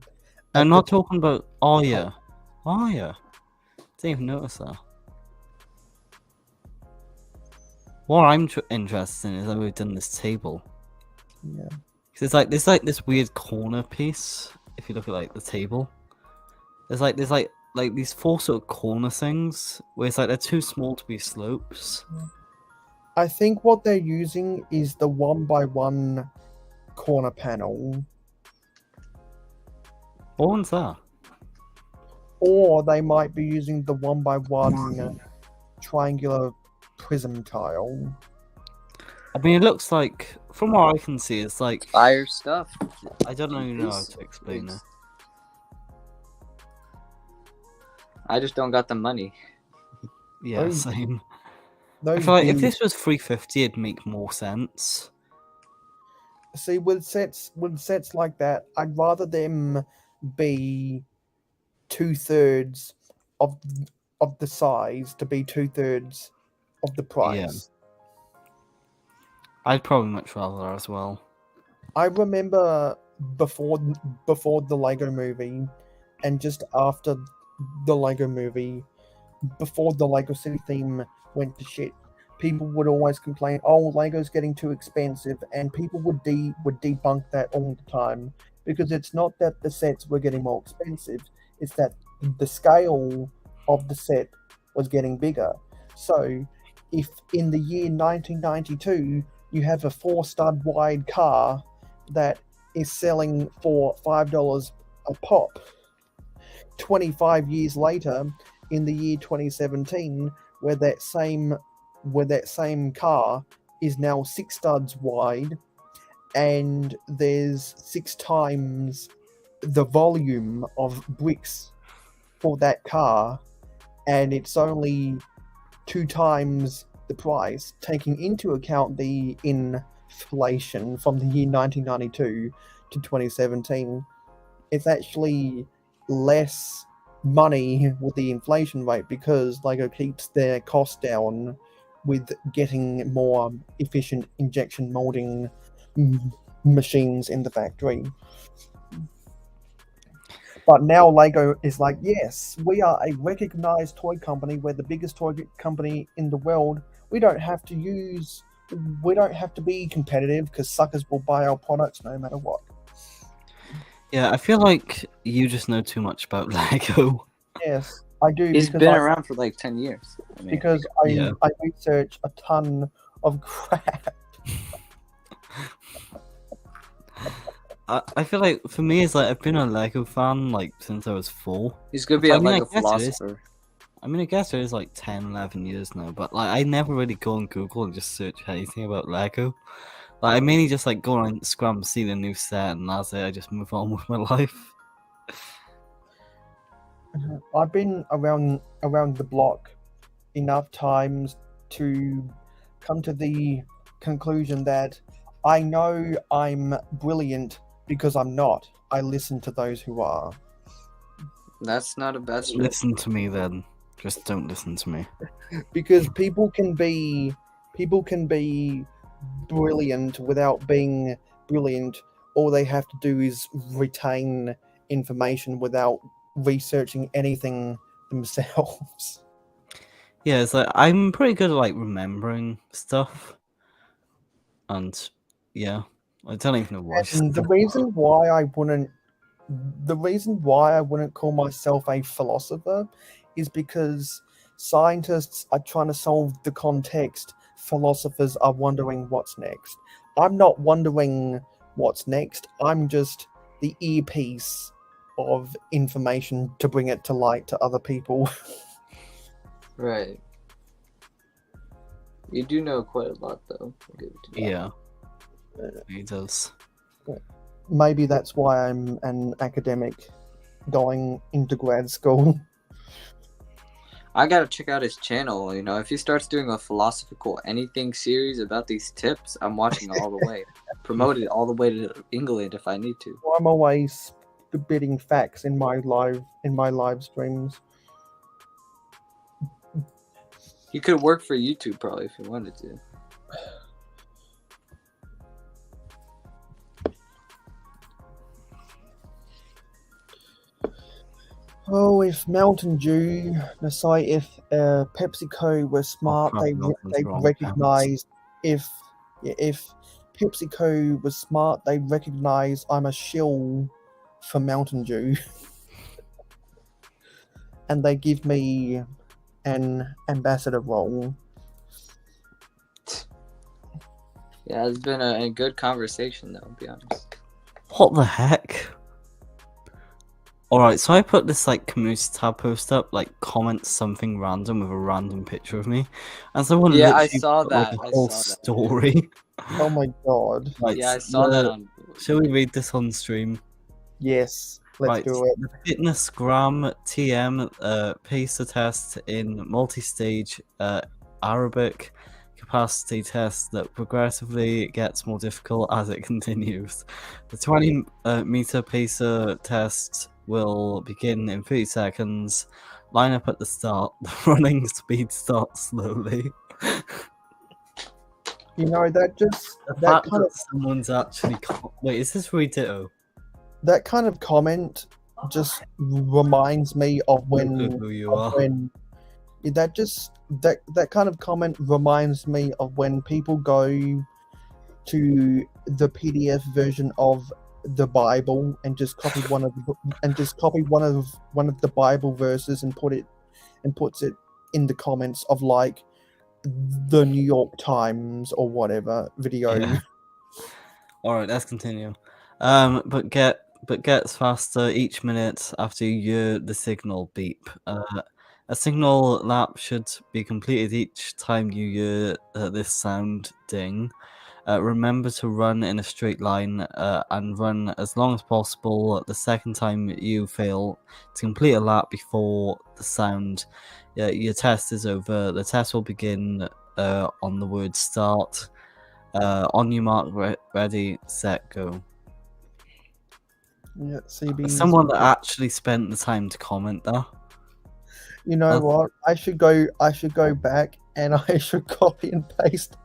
S1: I'm not talking about. Oh yeah, oh yeah. Didn't even notice that. What I'm interested in is how we've done this table.
S3: Yeah.
S1: Because there's like this weird corner piece. If you look at like the table, there's like these 4 sort of corner things where it's like they're too small to be slopes.
S3: I think what they're using is the 1x1 corner panel.
S1: What one's that?
S3: Or they might be using the 1x1 triangular prism tile.
S1: I mean, it looks like, from what I can see, it's like
S2: fire stuff.
S1: I don't even know how to explain it.
S2: I just don't got the money.
S1: Yeah, same. I
S3: Those
S1: feel like if
S3: beams-
S1: this was 350, it'd make more sense.
S3: See, with sets like that, I'd rather them be 2/3 of the size to be 2/3 of the price.
S1: I'd probably much rather as well.
S3: I remember before the Lego movie, and just after the Lego movie, before the Lego City theme went to shit, people would always complain, "Oh, Lego's getting too expensive," and people would debunk that all the time, because it's not that the sets were getting more expensive; it's that the scale of the set was getting bigger. So, if in the year 1992 you have a 4-stud wide car that is selling for $5 a pop, 25 years later, in the year 2017, where that same car is now 6 studs wide, and there's 6 times the volume of bricks for that car, and it's only 2 times the price, taking into account the inflation from the year 1992 to 2017. It's actually less money with the inflation rate, because Lego keeps their cost down with getting more efficient injection molding machines in the factory. But now Lego is like, yes, we are a recognized toy company. We're the biggest toy company in the world. We don't have to be competitive, because suckers will buy our products no matter what.
S1: Yeah, I feel like you just know too much about Lego.
S3: Yes, I do
S2: He's
S3: because
S2: been
S3: I
S2: around for like 10 years. I mean,
S3: because I
S1: Yeah.
S3: I research a ton of crap.
S1: I feel like for me, it's like I've been a Lego fan like since I was 4.
S2: he's gonna be
S1: I
S2: a
S1: mean, I
S2: Lego
S1: guess it is.
S2: philosopher.
S1: I mean, I guess it is like 10, 11 years now, but like I never really go on Google and just search anything about Lego. Like I mainly just like go on Instagram, see the new set, and that's it. I just move on with my life.
S3: I've been around the block enough times to come to the conclusion that I know I'm brilliant because I'm not. I listen to those who are.
S2: That's not a bad strategy.
S1: Listen to me then. Just don't listen to me.
S3: Because people can be brilliant without being brilliant. All they have to do is retain information without researching anything themselves.
S1: Yeah, it's like I'm pretty good at like remembering stuff, and yeah, I don't even know why.
S3: And the reason why I wouldn't call myself a philosopher is because scientists are trying to solve the context. Philosophers are wondering what's next. I'm not wondering what's next. I'm just the earpiece of information to bring it to light to other people.
S2: Right. You do know quite a lot, though. I'll give it to you.
S1: Yeah, he does.
S3: Maybe that's why I'm an academic going into grad school.
S2: I gotta check out his channel. You know, if he starts doing a philosophical anything series about these tips, I'm watching all the way. Promote it all the way to England if I need to.
S3: I'm always spitting facts in my live streams.
S2: He could work for YouTube probably if he wanted to.
S3: Oh, if Mountain Dew, if PepsiCo were smart,
S1: crap,
S3: they
S1: Mountain's wrong,
S3: recognize if PepsiCo was smart, they recognize I'm a shill for Mountain Dew, and they give me an ambassador role.
S2: Yeah, it's been a good conversation though, to be honest.
S1: What the heck? Alright, so I put this like community tab post up, like comment something random with a random picture of me, and someone
S2: Yeah, I
S1: literally
S2: saw
S1: put, like,
S2: that.
S1: a
S2: I
S1: whole
S2: saw that.
S1: story.
S3: Oh my god!
S1: Right,
S2: Yeah, I saw that on.
S1: Shall we read this on stream?
S3: Yes, let's
S1: Right,
S3: do it.
S1: the fitness gram TM pacer test in multi-stage Arabic capacity test that progressively gets more difficult as it continues. The 20-meter pacer test will begin in 30 seconds. Line up at the start. The running speed starts slowly.
S3: You know that
S1: The fact that someone's actually wait, is this Ditto?
S3: that kind of comment just reminds me of when
S1: Who you are?
S3: that kind of comment reminds me of when people go to the PDF version of the Bible and just copy one of the Bible verses and puts it in the comments of like the New York Times or whatever video.
S1: Yeah. All right, let's continue. But gets faster each minute after you hear the signal beep. A signal lap should be completed each time you hear this sound ding. Remember to run in a straight line and run as long as possible. The second time you fail to complete a lap before the sound, your test is over. The test will begin on the word start. On your mark, ready, set, go.
S3: Yeah, CB.
S1: Someone that actually spent the time to comment that.
S3: You know what? I should go back and I should copy and paste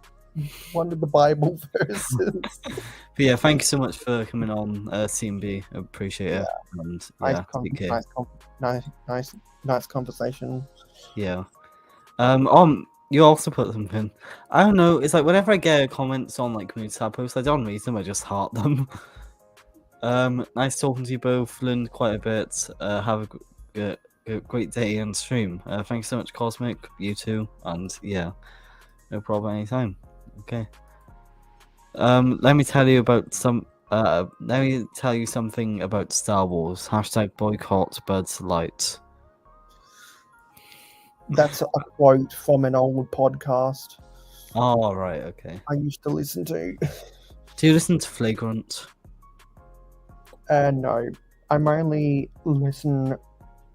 S3: one of the Bible verses.
S1: But yeah, thank you so much for coming on, CMB. I appreciate it. And yeah,
S3: nice conversation.
S1: Yeah. You also put something. I don't know. It's like whenever I get comments on like community tab posts, I don't read them. I just heart them. Nice talking to you both. Learned quite a bit. Have a great day and stream. Thanks so much, Cosmic. You too, and yeah, no problem anytime. Okay. Let me tell you about some. Let me tell you something about Star Wars. Hashtag boycott Birds Light.
S3: That's a quote from an old podcast
S1: Oh, right, okay.
S3: I used to listen to.
S1: Do you listen to Flagrant?
S3: No, I mainly listen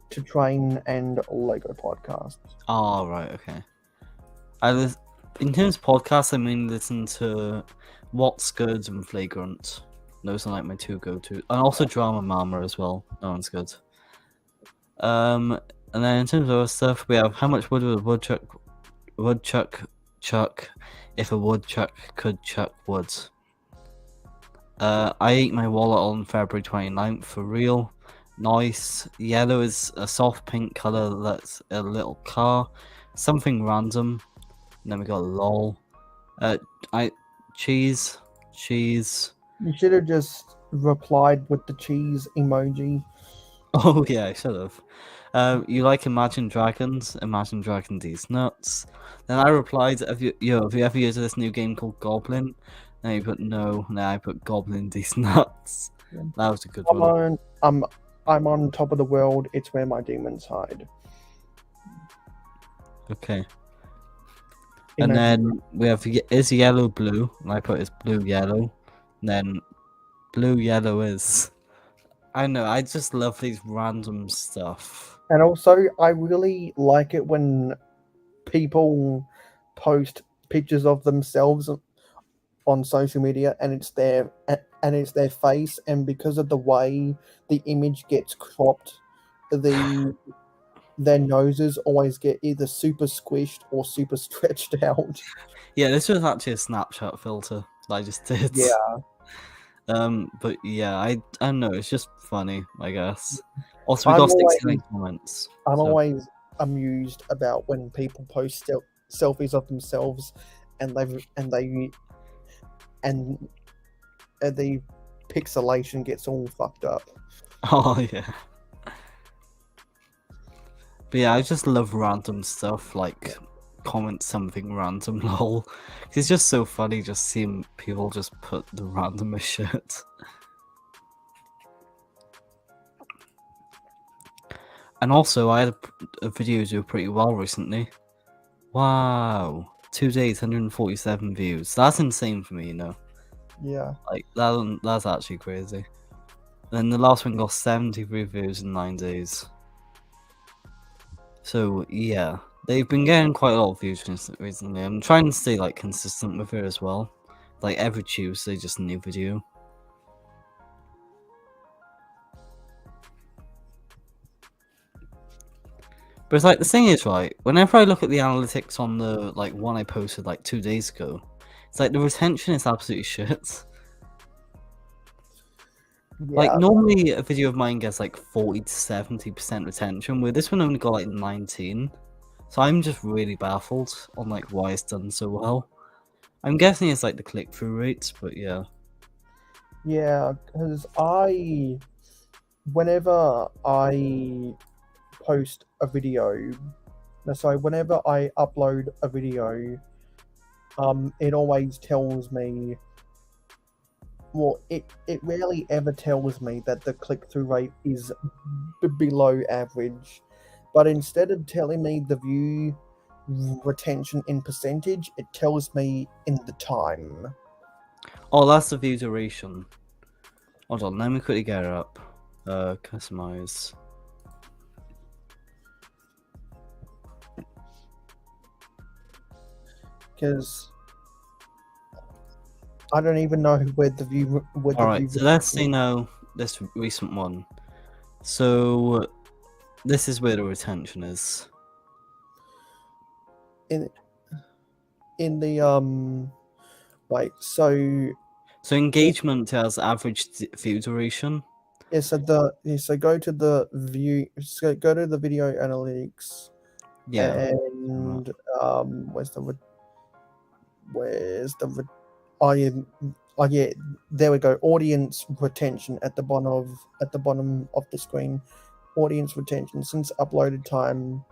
S3: to Train and Lego podcasts.
S1: Oh, right, okay. In terms of podcasts, I mainly listen to What's Good and Flagrant. Those are like my two go-to, and also Drama Mama as well. That one's good. And then in terms of other stuff, we have How Much Wood Would a Woodchuck chuck if a woodchuck could chuck wood? I ate my wallet on February 29th for real. Nice. Yellow is a soft pink color that's a little car. Something random. And then we got lol. Cheese.
S3: You should have just replied with the cheese emoji.
S1: Oh yeah, I should have. You like Imagine Dragons? Imagine Dragons these nuts. Then I replied, have you ever used this new game called Goblin? And you put no. Then I put Goblin these nuts.
S3: Yeah.
S1: That was a good one.
S3: I'm on top of the world. It's where my demons hide.
S1: Okay. And then we have is yellow blue, and I put is blue yellow. And then blue yellow is. I know. I just love these random stuff.
S3: And also, I really like it when people post pictures of themselves on social media, and it's their face, and because of the way the image gets cropped, their noses always get either super squished or super stretched out.
S1: Yeah, this was actually a Snapchat filter that I just did.
S3: Yeah.
S1: But yeah, I don't know. It's just funny, I guess. Also, we got 69 comments.
S3: I'm always amused about when people post selfies of themselves, and the pixelation gets all fucked up.
S1: Oh yeah. But yeah, I just love random stuff, like comment something random, lol. It's just so funny just seeing people just put the randomest shit. And also, I had a video do pretty well recently. Wow. 2 days, 147 views. That's insane for me, you know?
S3: Yeah.
S1: Like, that's actually crazy. And then the last one got 73 views in 9 days. So, yeah. They've been getting quite a lot of views recently. I'm trying to stay, like, consistent with it as well. Like, every Tuesday, just a new video. But it's like, the thing is, right, whenever I look at the analytics on the, like, one I posted, like, 2 days ago, it's like, the retention is absolutely shit.
S3: Yeah.
S1: Like, normally a video of mine gets, like, 40 to 70% retention, where this one only got, like, 19. So I'm just really baffled on, like, why it's done so well. I'm guessing it's, like, the click-through rates, but yeah.
S3: Yeah, because whenever I post a video, so whenever I upload a video, it always tells me, well, it rarely ever tells me that the click-through rate is below average, but instead of telling me the view retention in percentage, it tells me in the time.
S1: Oh, that's the view duration. Hold on, let me quickly get it up. Customize.
S3: Because I don't even know where the view.
S1: Alright, so let's see now this recent one. So this is where the retention is.
S3: In the wait, so
S1: engagement has average view duration.
S3: Yeah, so go to the view. So go to the video analytics.
S1: Yeah.
S3: And oh yeah, there we go. Audience retention at the bottom of the screen. audience retention since uploaded time,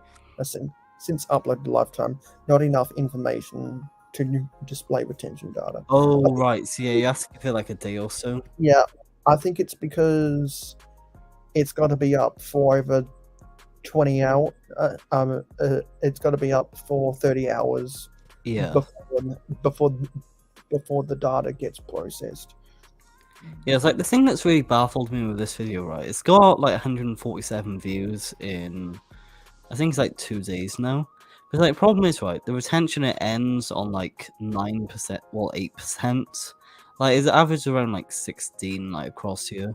S3: since uploaded lifetime, not enough information to display retention data. I
S1: Oh,
S3: think-
S1: right. So, yeah, you have to give it like a day or so.
S3: Yeah, I think it's because it's got to be up for over 20 hours. It's got to be up for 30 hours
S1: Yeah.
S3: before the data gets processed.
S1: Yeah, it's like the thing that's really baffled me with this video, right? It's got like 147 views in, I think it's like 2 days now. But like, the problem is, right, the retention, it ends on like 9%, well, 8%. Like, it's average around like 16, like across here.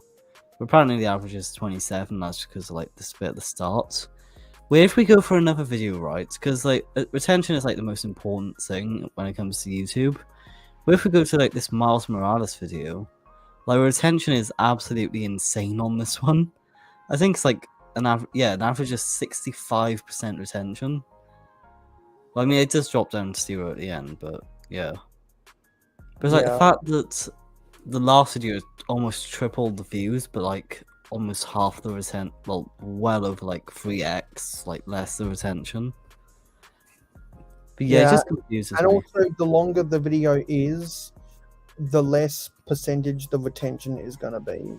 S1: But apparently the average is 27. That's because of like this bit at the start. Where if we go for another video, right? Because like retention is like the most important thing when it comes to YouTube. But if we go to like this Miles Morales video, like retention is absolutely insane on this one. I think it's like an average of 65% retention. Well, I mean, it does drop down to 0 at the end, but yeah. But it's like the fact that the last video almost tripled the views, but like almost half the retention, well over like 3x, like less the retention. But yeah, it just confuses
S3: and
S1: me.
S3: also the longer the video is, the less percentage the retention is going to be.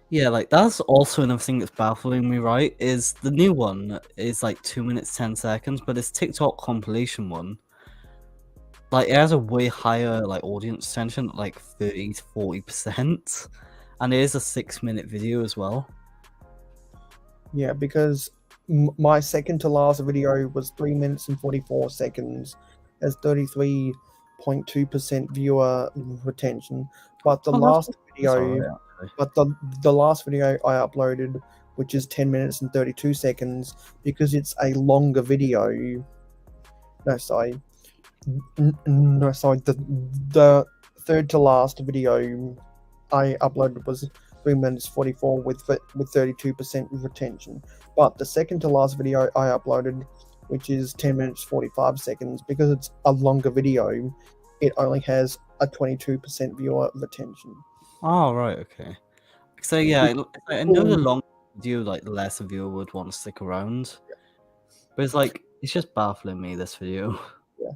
S1: Yeah, like that's also another thing that's baffling me, right? Is the new one is like 2 minutes 10 seconds, but this TikTok compilation one, like it has a way higher like audience retention, like 30 to 40%, and it is a 6-minute video as well.
S3: Yeah, because my second to last video was 3 minutes and 44 seconds, has 33.2% viewer retention. But the last video, the last video I uploaded, which is 10 minutes and 32 seconds, because it's a longer video. No, sorry. No, sorry. The third to last video I uploaded was 3 minutes 44 with 32% retention. But the second to last video I uploaded, which is 10 minutes 45 seconds, because it's a longer video, it only has a 22% viewer retention.
S1: Oh, right, okay. So yeah, I know the longer video, like the less a viewer would want to stick around. But it's like, it's just baffling me, this video.
S3: Yeah.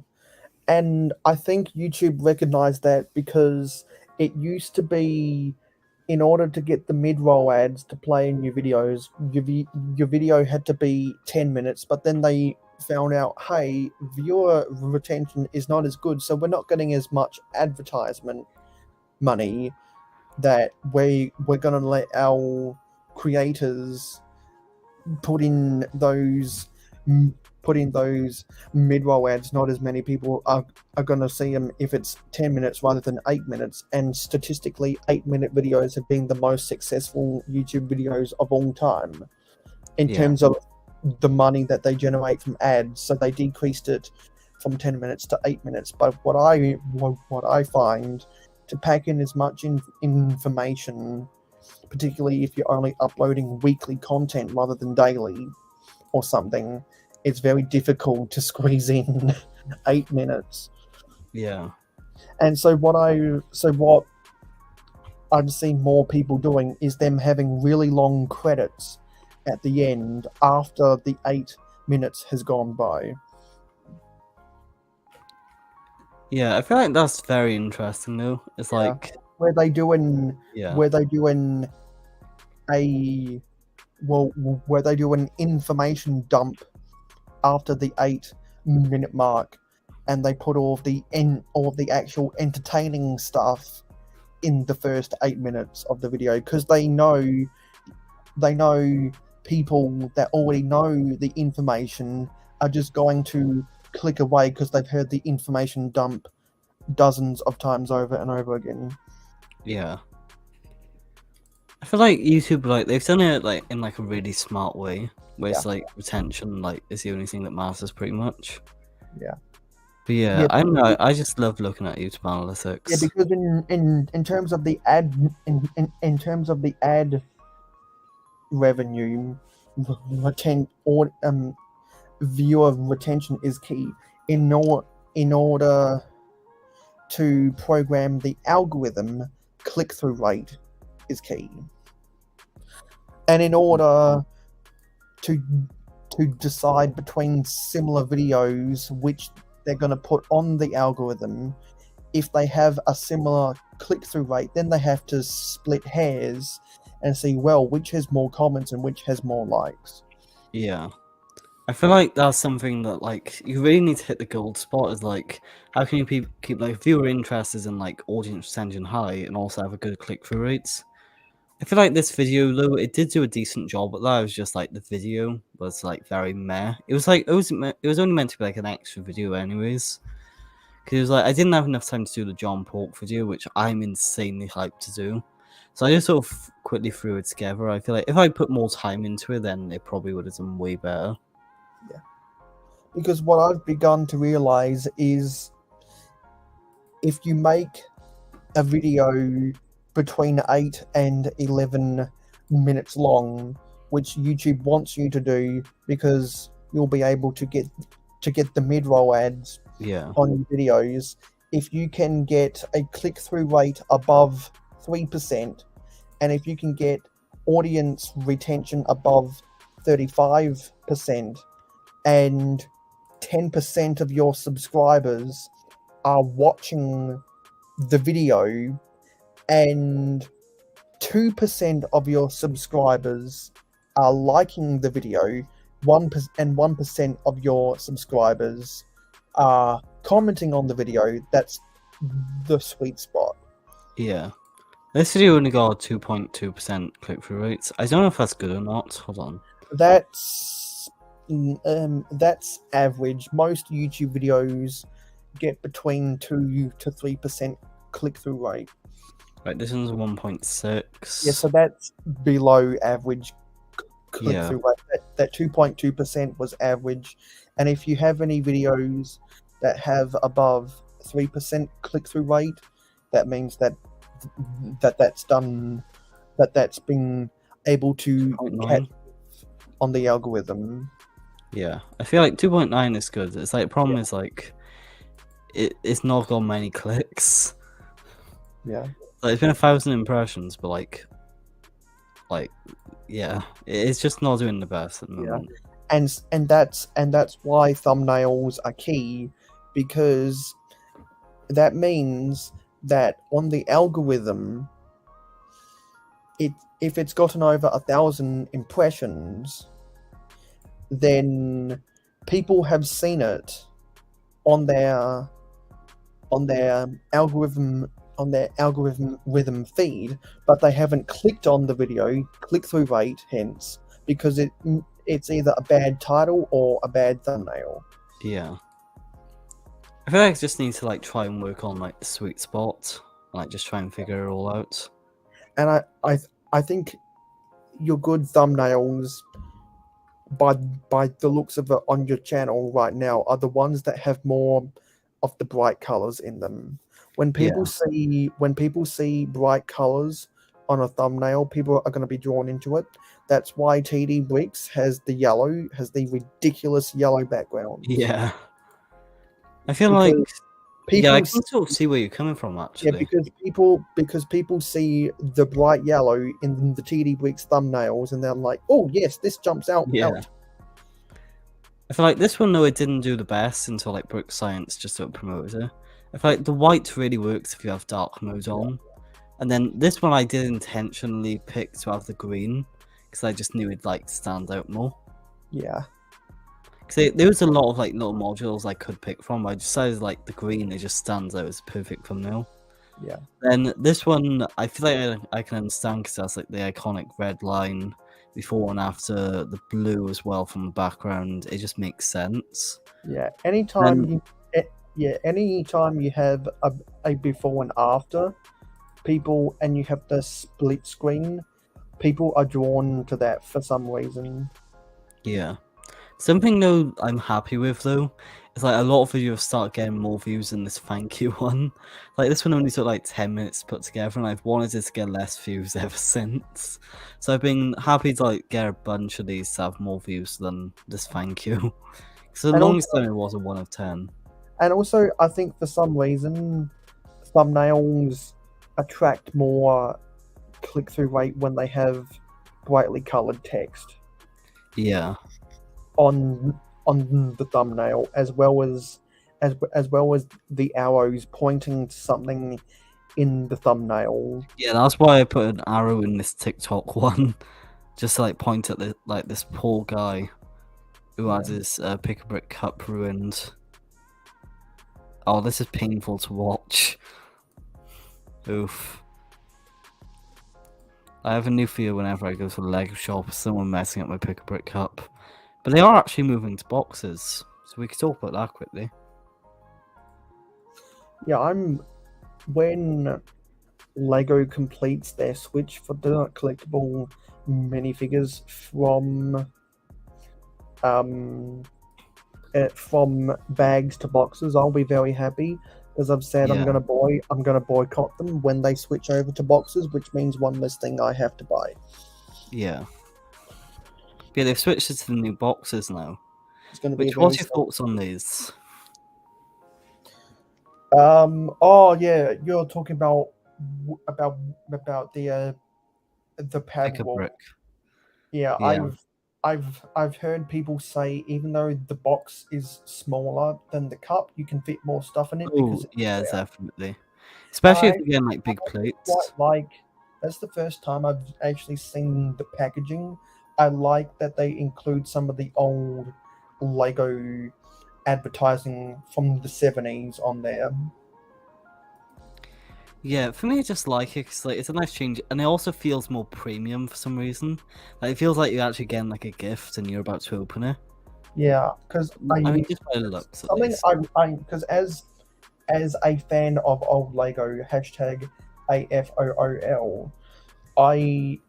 S3: And I think YouTube recognized that because it used to be, in order to get the mid-roll ads to play in your videos, your video had to be 10 minutes, but then they found out, hey, viewer retention is not as good, so we're not getting as much advertisement money, that we're going to let our creators put in those mid-roll ads. Not as many people are going to see them if it's 10 minutes rather than 8 minutes, and statistically 8-minute videos have been the most successful YouTube videos of all time in terms of the money that they generate from ads. So they decreased it from 10 minutes to 8 minutes. But what I find, to pack in as much information, particularly if you're only uploading weekly content rather than daily or something, it's very difficult to squeeze in 8 minutes.
S1: Yeah.
S3: And so what I've seen more people doing is them having really long credits at the end after the 8 minutes has gone by.
S1: Yeah, I feel like that's very interesting though. It's like
S3: where they doing where they do an information dump after the 8-minute mark, and they put all of the actual entertaining stuff in the first 8 minutes of the video, because they know people that already know the information are just going to click away because they've heard the information dump dozens of times over and over again.
S1: Yeah. I feel like YouTube, like they've done it like in like a really smart way, where it's like retention like is the only thing that matters pretty much.
S3: Yeah.
S1: But yeah, I don't know, I just love looking at YouTube analytics.
S3: Yeah, because in terms of the ad in terms of the ad revenue, viewer retention is key. In order to program the algorithm, click-through rate is key. And in order to decide between similar videos which they're going to put on the algorithm, if they have a similar click-through rate, then they have to split hairs and see, well, which has more comments and which has more likes.
S1: Yeah. I feel like that's something that, like, you really need to hit the gold spot, is like, how can you keep like viewer interests and like audience retention high and also have a good click-through rates? I feel like this video, though, it did do a decent job at that. It was just like the video was like very meh. It was like it was only meant to be like an extra video, anyways. Because it was like I didn't have enough time to do the John Pork video, which I'm insanely hyped to do. So I just sort of quickly threw it together. I feel like if I put more time into it, then it probably would have done way better.
S3: Yeah. Because what I've begun to realize is if you make a video between 8 and 11 minutes long, which YouTube wants you to do because you'll be able to get the mid-roll ads on videos, if you can get a click-through rate above 3%, and if you can get audience retention above 35%, and 10% of your subscribers are watching the video, and 2% of your subscribers are liking the video, 1% of your subscribers are commenting on the video, that's the sweet spot.
S1: Yeah. This video only got 2.2% click-through rates. I don't know if that's good or not. Hold on.
S3: That's average. Most YouTube videos get between 2 to 3% click-through rate.
S1: Right, this one's 1.6.
S3: Yeah, so that's below average click-through rate. That 2.2% was average. And if you have any videos that have above 3% click-through rate, that means that's been able to catch on the algorithm.
S1: Yeah, I feel like 2.9 is good. It's like, problem is like it's not got many clicks.
S3: Yeah.
S1: Like, it's been 1,000 impressions, but like yeah, it's just not doing the best at the moment.
S3: And that's why thumbnails are key, because that means that on the algorithm, if it's gotten over 1,000 impressions, then people have seen it on their algorithm feed, but they haven't clicked on the video, click-through rate hence, because it's either a bad title or a bad thumbnail.
S1: Yeah. I feel like I just need to like try and work on like the sweet spot, like just try and figure it all out.
S3: And I think your good thumbnails, by the looks of it on your channel right now, are the ones that have more of the bright colors in them. When people see bright colors on a thumbnail, people are going to be drawn into it. That's why TD Bricks has the ridiculous yellow background.
S1: Yeah. I feel like I can sort of see where you're coming from, actually.
S3: Yeah, because people see the bright yellow in the TD Bricks thumbnails, and they're like, "Oh yes, this jumps out."
S1: Yeah. I feel like this one, though, it didn't do the best until like Brick Science just sort of promoted it. I feel like the white really works if you have dark mode on, and then this one I did intentionally pick to have the green because I just knew it'd like stand out more.
S3: Yeah.
S1: There was a lot of like little modules I could pick from. I decided like the green, it just stands out as a perfect thumbnail.
S3: Yeah.
S1: Then this one, I feel like I can understand because that's like the iconic red line before and after the blue as well from the background. It just makes sense.
S3: Yeah. Anytime you have a before and after, and you have the split screen, people are drawn to that for some reason.
S1: Yeah. Something though I'm happy with though is like a lot of videos start getting more views than this thank you one. Like this one only took like 10 minutes to put together, and I've wanted it to get less views ever since. So I've been happy to like get a bunch of these to have more views than this thank you. So the longest time it was a 1 of 10.
S3: And also, I think for some reason, thumbnails attract more click-through rate when they have brightly colored text
S1: Yeah.
S3: on the thumbnail, as well as the arrows pointing to something in the thumbnail.
S1: Yeah, that's why I put an arrow in this TikTok one, just to, like, point at this poor guy who has his pick a brick cup ruined. Oh, this is painful to watch. Oof. I have a new fear whenever I go to the Lego shop of someone messing up my pick a brick cup. But they are actually moving to boxes, so we could talk about that quickly.
S3: Yeah, when Lego completes their switch for the collectible minifigures from bags to boxes, I'll be very happy. As I've said,
S1: Yeah.
S3: I'm gonna boycott them when they switch over to boxes, which means one less thing I have to buy.
S1: Yeah. Yeah, they've switched it to the new boxes now.
S3: It's gonna be
S1: What's your thoughts on these?
S3: Oh yeah, you're talking about the pad
S1: Pick a
S3: wall.
S1: brick.
S3: Yeah,
S1: Yeah.
S3: I've heard people say even though the box is smaller than the cup, you can fit more stuff in it
S1: Oh,
S3: because
S1: yeah, definitely. Especially if
S3: I-
S1: you're getting like big plates.
S3: quite like that's the first time I've actually seen the packaging. I like that they include some of the old Lego advertising from the 70s on there.
S1: Yeah, for me, I just like it because like it's a nice change, and it also feels more premium for some reason. Like it feels like you're actually getting like a gift, and you're about to open it.
S3: Yeah, because
S1: I mean, just by the looks, at
S3: something
S1: least.
S3: I because as a fan of old Lego, hashtag AFOOL, I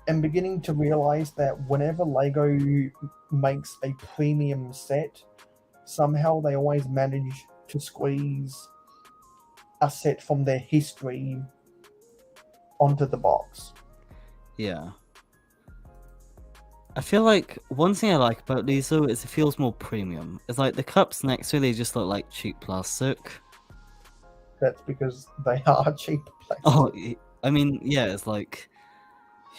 S3: am beginning to realize that whenever Lego makes a premium set, somehow they always manage to squeeze a set from their history onto the box.
S1: Yeah. I feel like one thing I like about these though is it feels more premium. It's like the cups next to it, they just look like cheap plastic.
S3: That's because they are cheap plastic.
S1: Oh, I mean, yeah, it's like,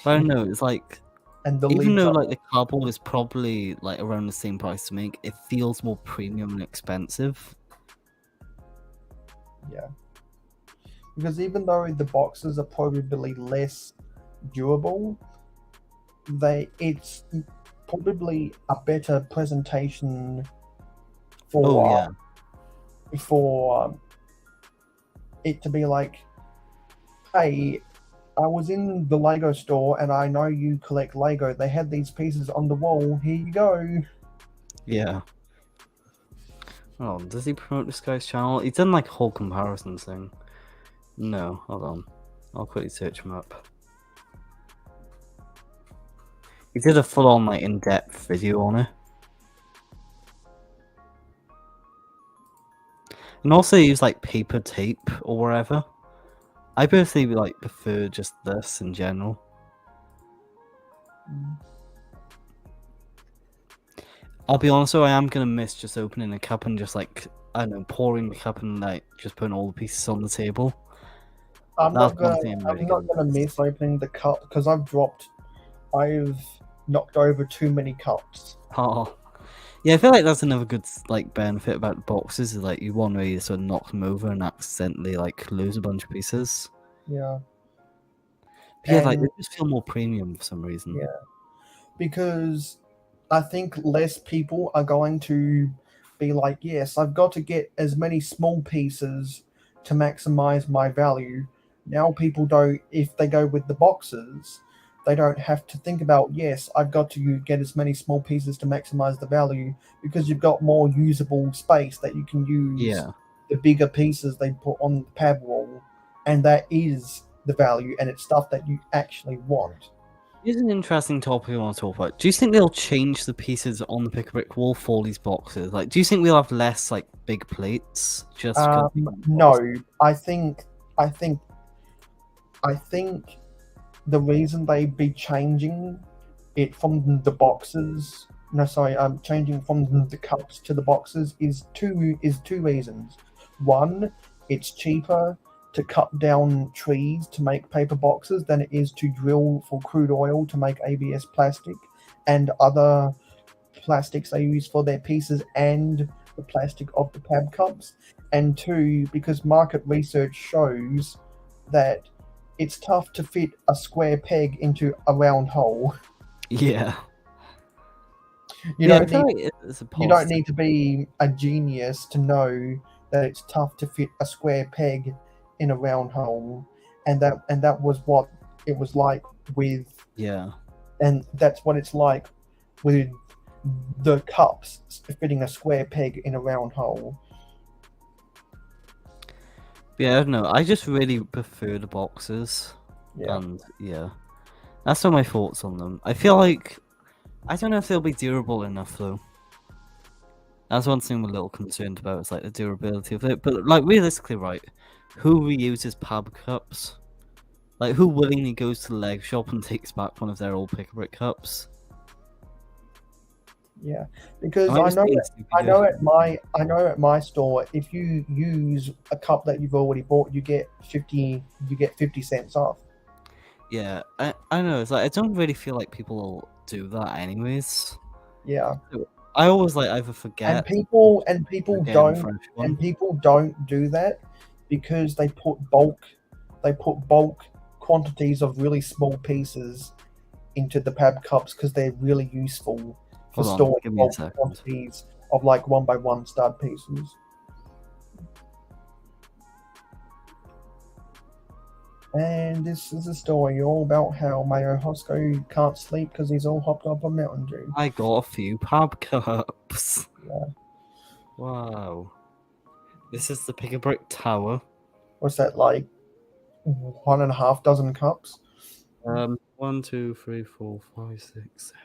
S1: I don't know, it's like,
S3: And the
S1: even
S3: lids
S1: though
S3: are
S1: like the cardboard is probably like around the same price to make, it feels more premium and expensive.
S3: yeah. Because even though the boxes are probably less durable, it's probably a better presentation for
S1: Oh yeah.
S3: for it to be like, hey, I was in the Lego store and I know you collect Lego. They had these pieces on the wall. Here you go.
S1: Yeah. Oh, does he promote this guy's channel? He's done like a whole comparison thing. No, hold on. I'll quickly search him up. He did a full-on like in-depth video on it. And also use like paper tape or whatever. I personally like prefer just this in general. I'll be honest though, I am gonna miss just opening a cup and just like, I don't know, pouring the cup and like just putting all the pieces on the table.
S3: I'm
S1: That's
S3: not
S1: one
S3: gonna
S1: thing I'm
S3: I'm
S1: really
S3: not
S1: gonna
S3: gonna miss opening the cup because I've knocked over too many cups.
S1: Oh. Yeah, I feel like that's another good like benefit about the boxes is like you want to sort of knock them over and accidentally like lose a bunch of pieces.
S3: Yeah.
S1: But yeah, like
S3: And-
S1: they just feel more premium for some reason.
S3: Yeah. Because I think less people are going to be like, yes, I've got to get as many small pieces to maximize my value. Now people don't, if they go with the boxes, they don't have to think about, yes, I've got to get as many small pieces to maximize the value because you've got more usable space that you can use
S1: Yeah.
S3: the bigger pieces they put on the pad wall, and that is the value, and it's stuff that you actually want.
S1: Here's an interesting topic I want to talk about. Do you think they'll change the pieces on the pick a brick wall for these boxes? Like, do you think we'll have less like big plates? Just
S3: No, I think the reason they'd be changing it from the boxes, no, sorry, changing from the cups to the boxes is two reasons. One, it's cheaper, to cut down trees to make paper boxes than it is to drill for crude oil to make ABS plastic and other plastics they use for their pieces and the plastic of the pab cups. And two, because market research shows that it's tough to fit a square peg into a round hole.
S1: Yeah.
S3: You
S1: Yeah, I
S3: don't
S1: feel
S3: need
S1: like it's a
S3: you don't
S1: positive.
S3: need to be a genius to know that it's tough to fit a square peg in a round hole, and that was what it was like with,
S1: Yeah.
S3: and that's what it's like with the cups fitting a square peg in a round hole.
S1: Yeah, I don't know. I just really prefer the boxes.
S3: Yeah.
S1: And yeah. That's all my thoughts on them. I feel like I don't know if they'll be durable enough though. That's one thing I'm a little concerned about, is like the durability of it. But like realistically, right, who reuses pub cups? Like who willingly goes to the leg shop and takes back one of their old pick-a-brick cups?
S3: Yeah, because
S1: Am I just being stupid
S3: I
S1: here?
S3: know at my store, if you use a cup that you've already bought, you get 50 cents off.
S1: Yeah, I don't know. It's like I don't really feel like people do that anyways.
S3: Yeah.
S1: I always like either forget
S3: And people
S1: or get a fresh one.
S3: people don't do that because they put bulk quantities of really small pieces into the pab cups because they're really useful for
S1: Hold on,
S3: storing
S1: give me a
S3: bulk
S1: second.
S3: quantities of like 1x1 stud pieces. And this is a story all about how Mayo Hosco can't sleep because he's all hopped up on Mountain Dew.
S1: I got a few pub cups.
S3: Yeah.
S1: Wow. This is the pick-a-brick tower.
S3: What's that, like 1.5 dozen cups?
S1: 1, 2, 3, 4, 5, 6, 7.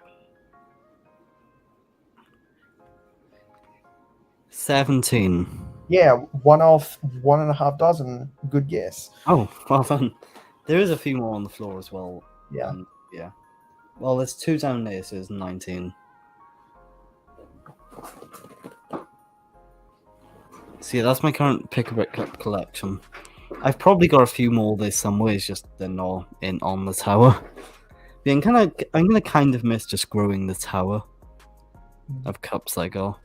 S1: 17.
S3: Yeah, 1.5 dozen. Good guess.
S1: Oh, well done. There is a few more on the floor as well.
S3: Yeah.
S1: Yeah. Well, there's 2 down there, so there's 19. So yeah, that's my current pick-a-brick cup collection. I've probably got a few more there somewhere, it's just they're not on the tower. Yeah, I'm gonna kind of miss just growing the tower of cups I got.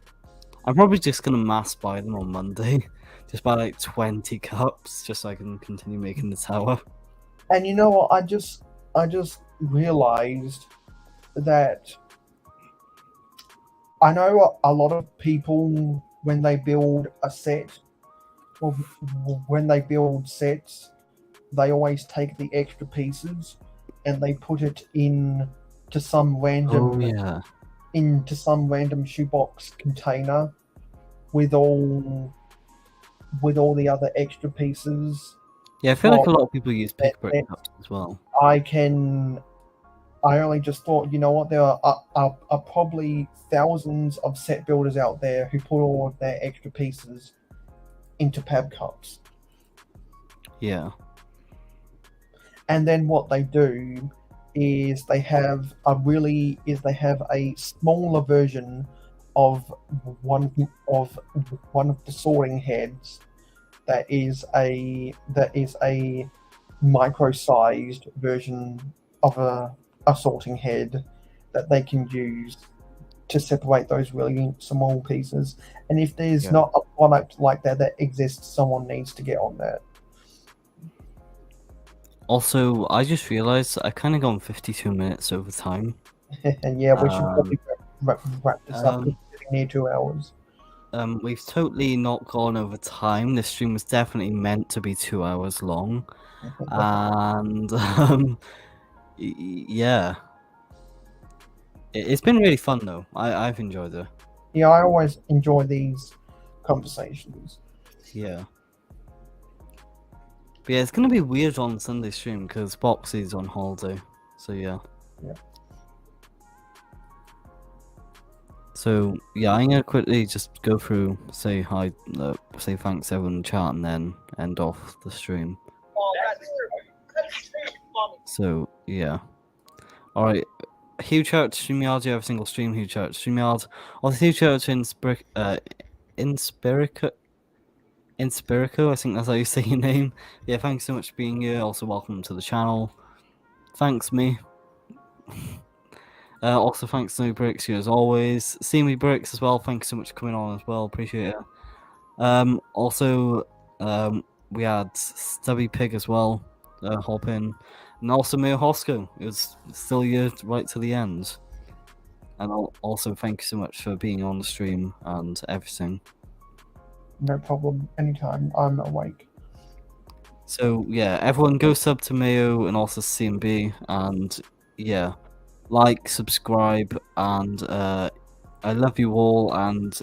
S1: I'm probably just gonna mass buy them on Monday. Just buy like 20 cups just so I can continue making the tower.
S3: And you know what? I just realized that I know a lot of people when they build a set, or when they build sets, they always take the extra pieces and they put it into some random shoebox container with all the other extra pieces.
S1: Yeah, I feel like a lot of people use pick-a-brick cups as well.
S3: I only just thought, you know what, there are probably thousands of set builders out there who put all of their extra pieces into pab cups.
S1: Yeah.
S3: And then what they do is they have a smaller version of one of the sorting heads that is a micro-sized version of a sorting head that they can use to separate those really small pieces. And if there's not a product like that exists, someone needs to get on that.
S1: Also, I just realized I've kind of gone 52 minutes over time.
S3: And yeah, we should probably wrap this up. It's getting near 2 hours.
S1: We've totally not gone over time. This stream was definitely meant to be 2 hours long. And yeah. It's been really fun though. I've enjoyed it.
S3: Yeah, I always enjoy these conversations.
S1: Yeah. But yeah, it's gonna be weird on Sunday stream because Boxy's on holiday. So yeah.
S3: Yeah.
S1: So yeah, I'm gonna quickly just go through, say hi, say thanks everyone in chat, and then end off the stream. So yeah. All right. Huge shout out to StreamYard. You have a single stream. Huge shout out to StreamYard. Also, huge shout out to Inspirico, I think that's how you say your name. Yeah, thanks so much for being here. Also, welcome to the channel. Thanks, me. Also, thanks to Bricks here as always. See me Bricks as well. Thanks so much for coming on as well. Appreciate it. Also, we had Stubby Pig as well. Hop in, and also Mio Hosco is still here right to the end. And also thank you so much for being on the stream and everything.
S3: No problem. Anytime. I'm awake.
S1: So yeah, everyone go sub to Mayo and also CMB, and yeah, like, subscribe, and I love you all, and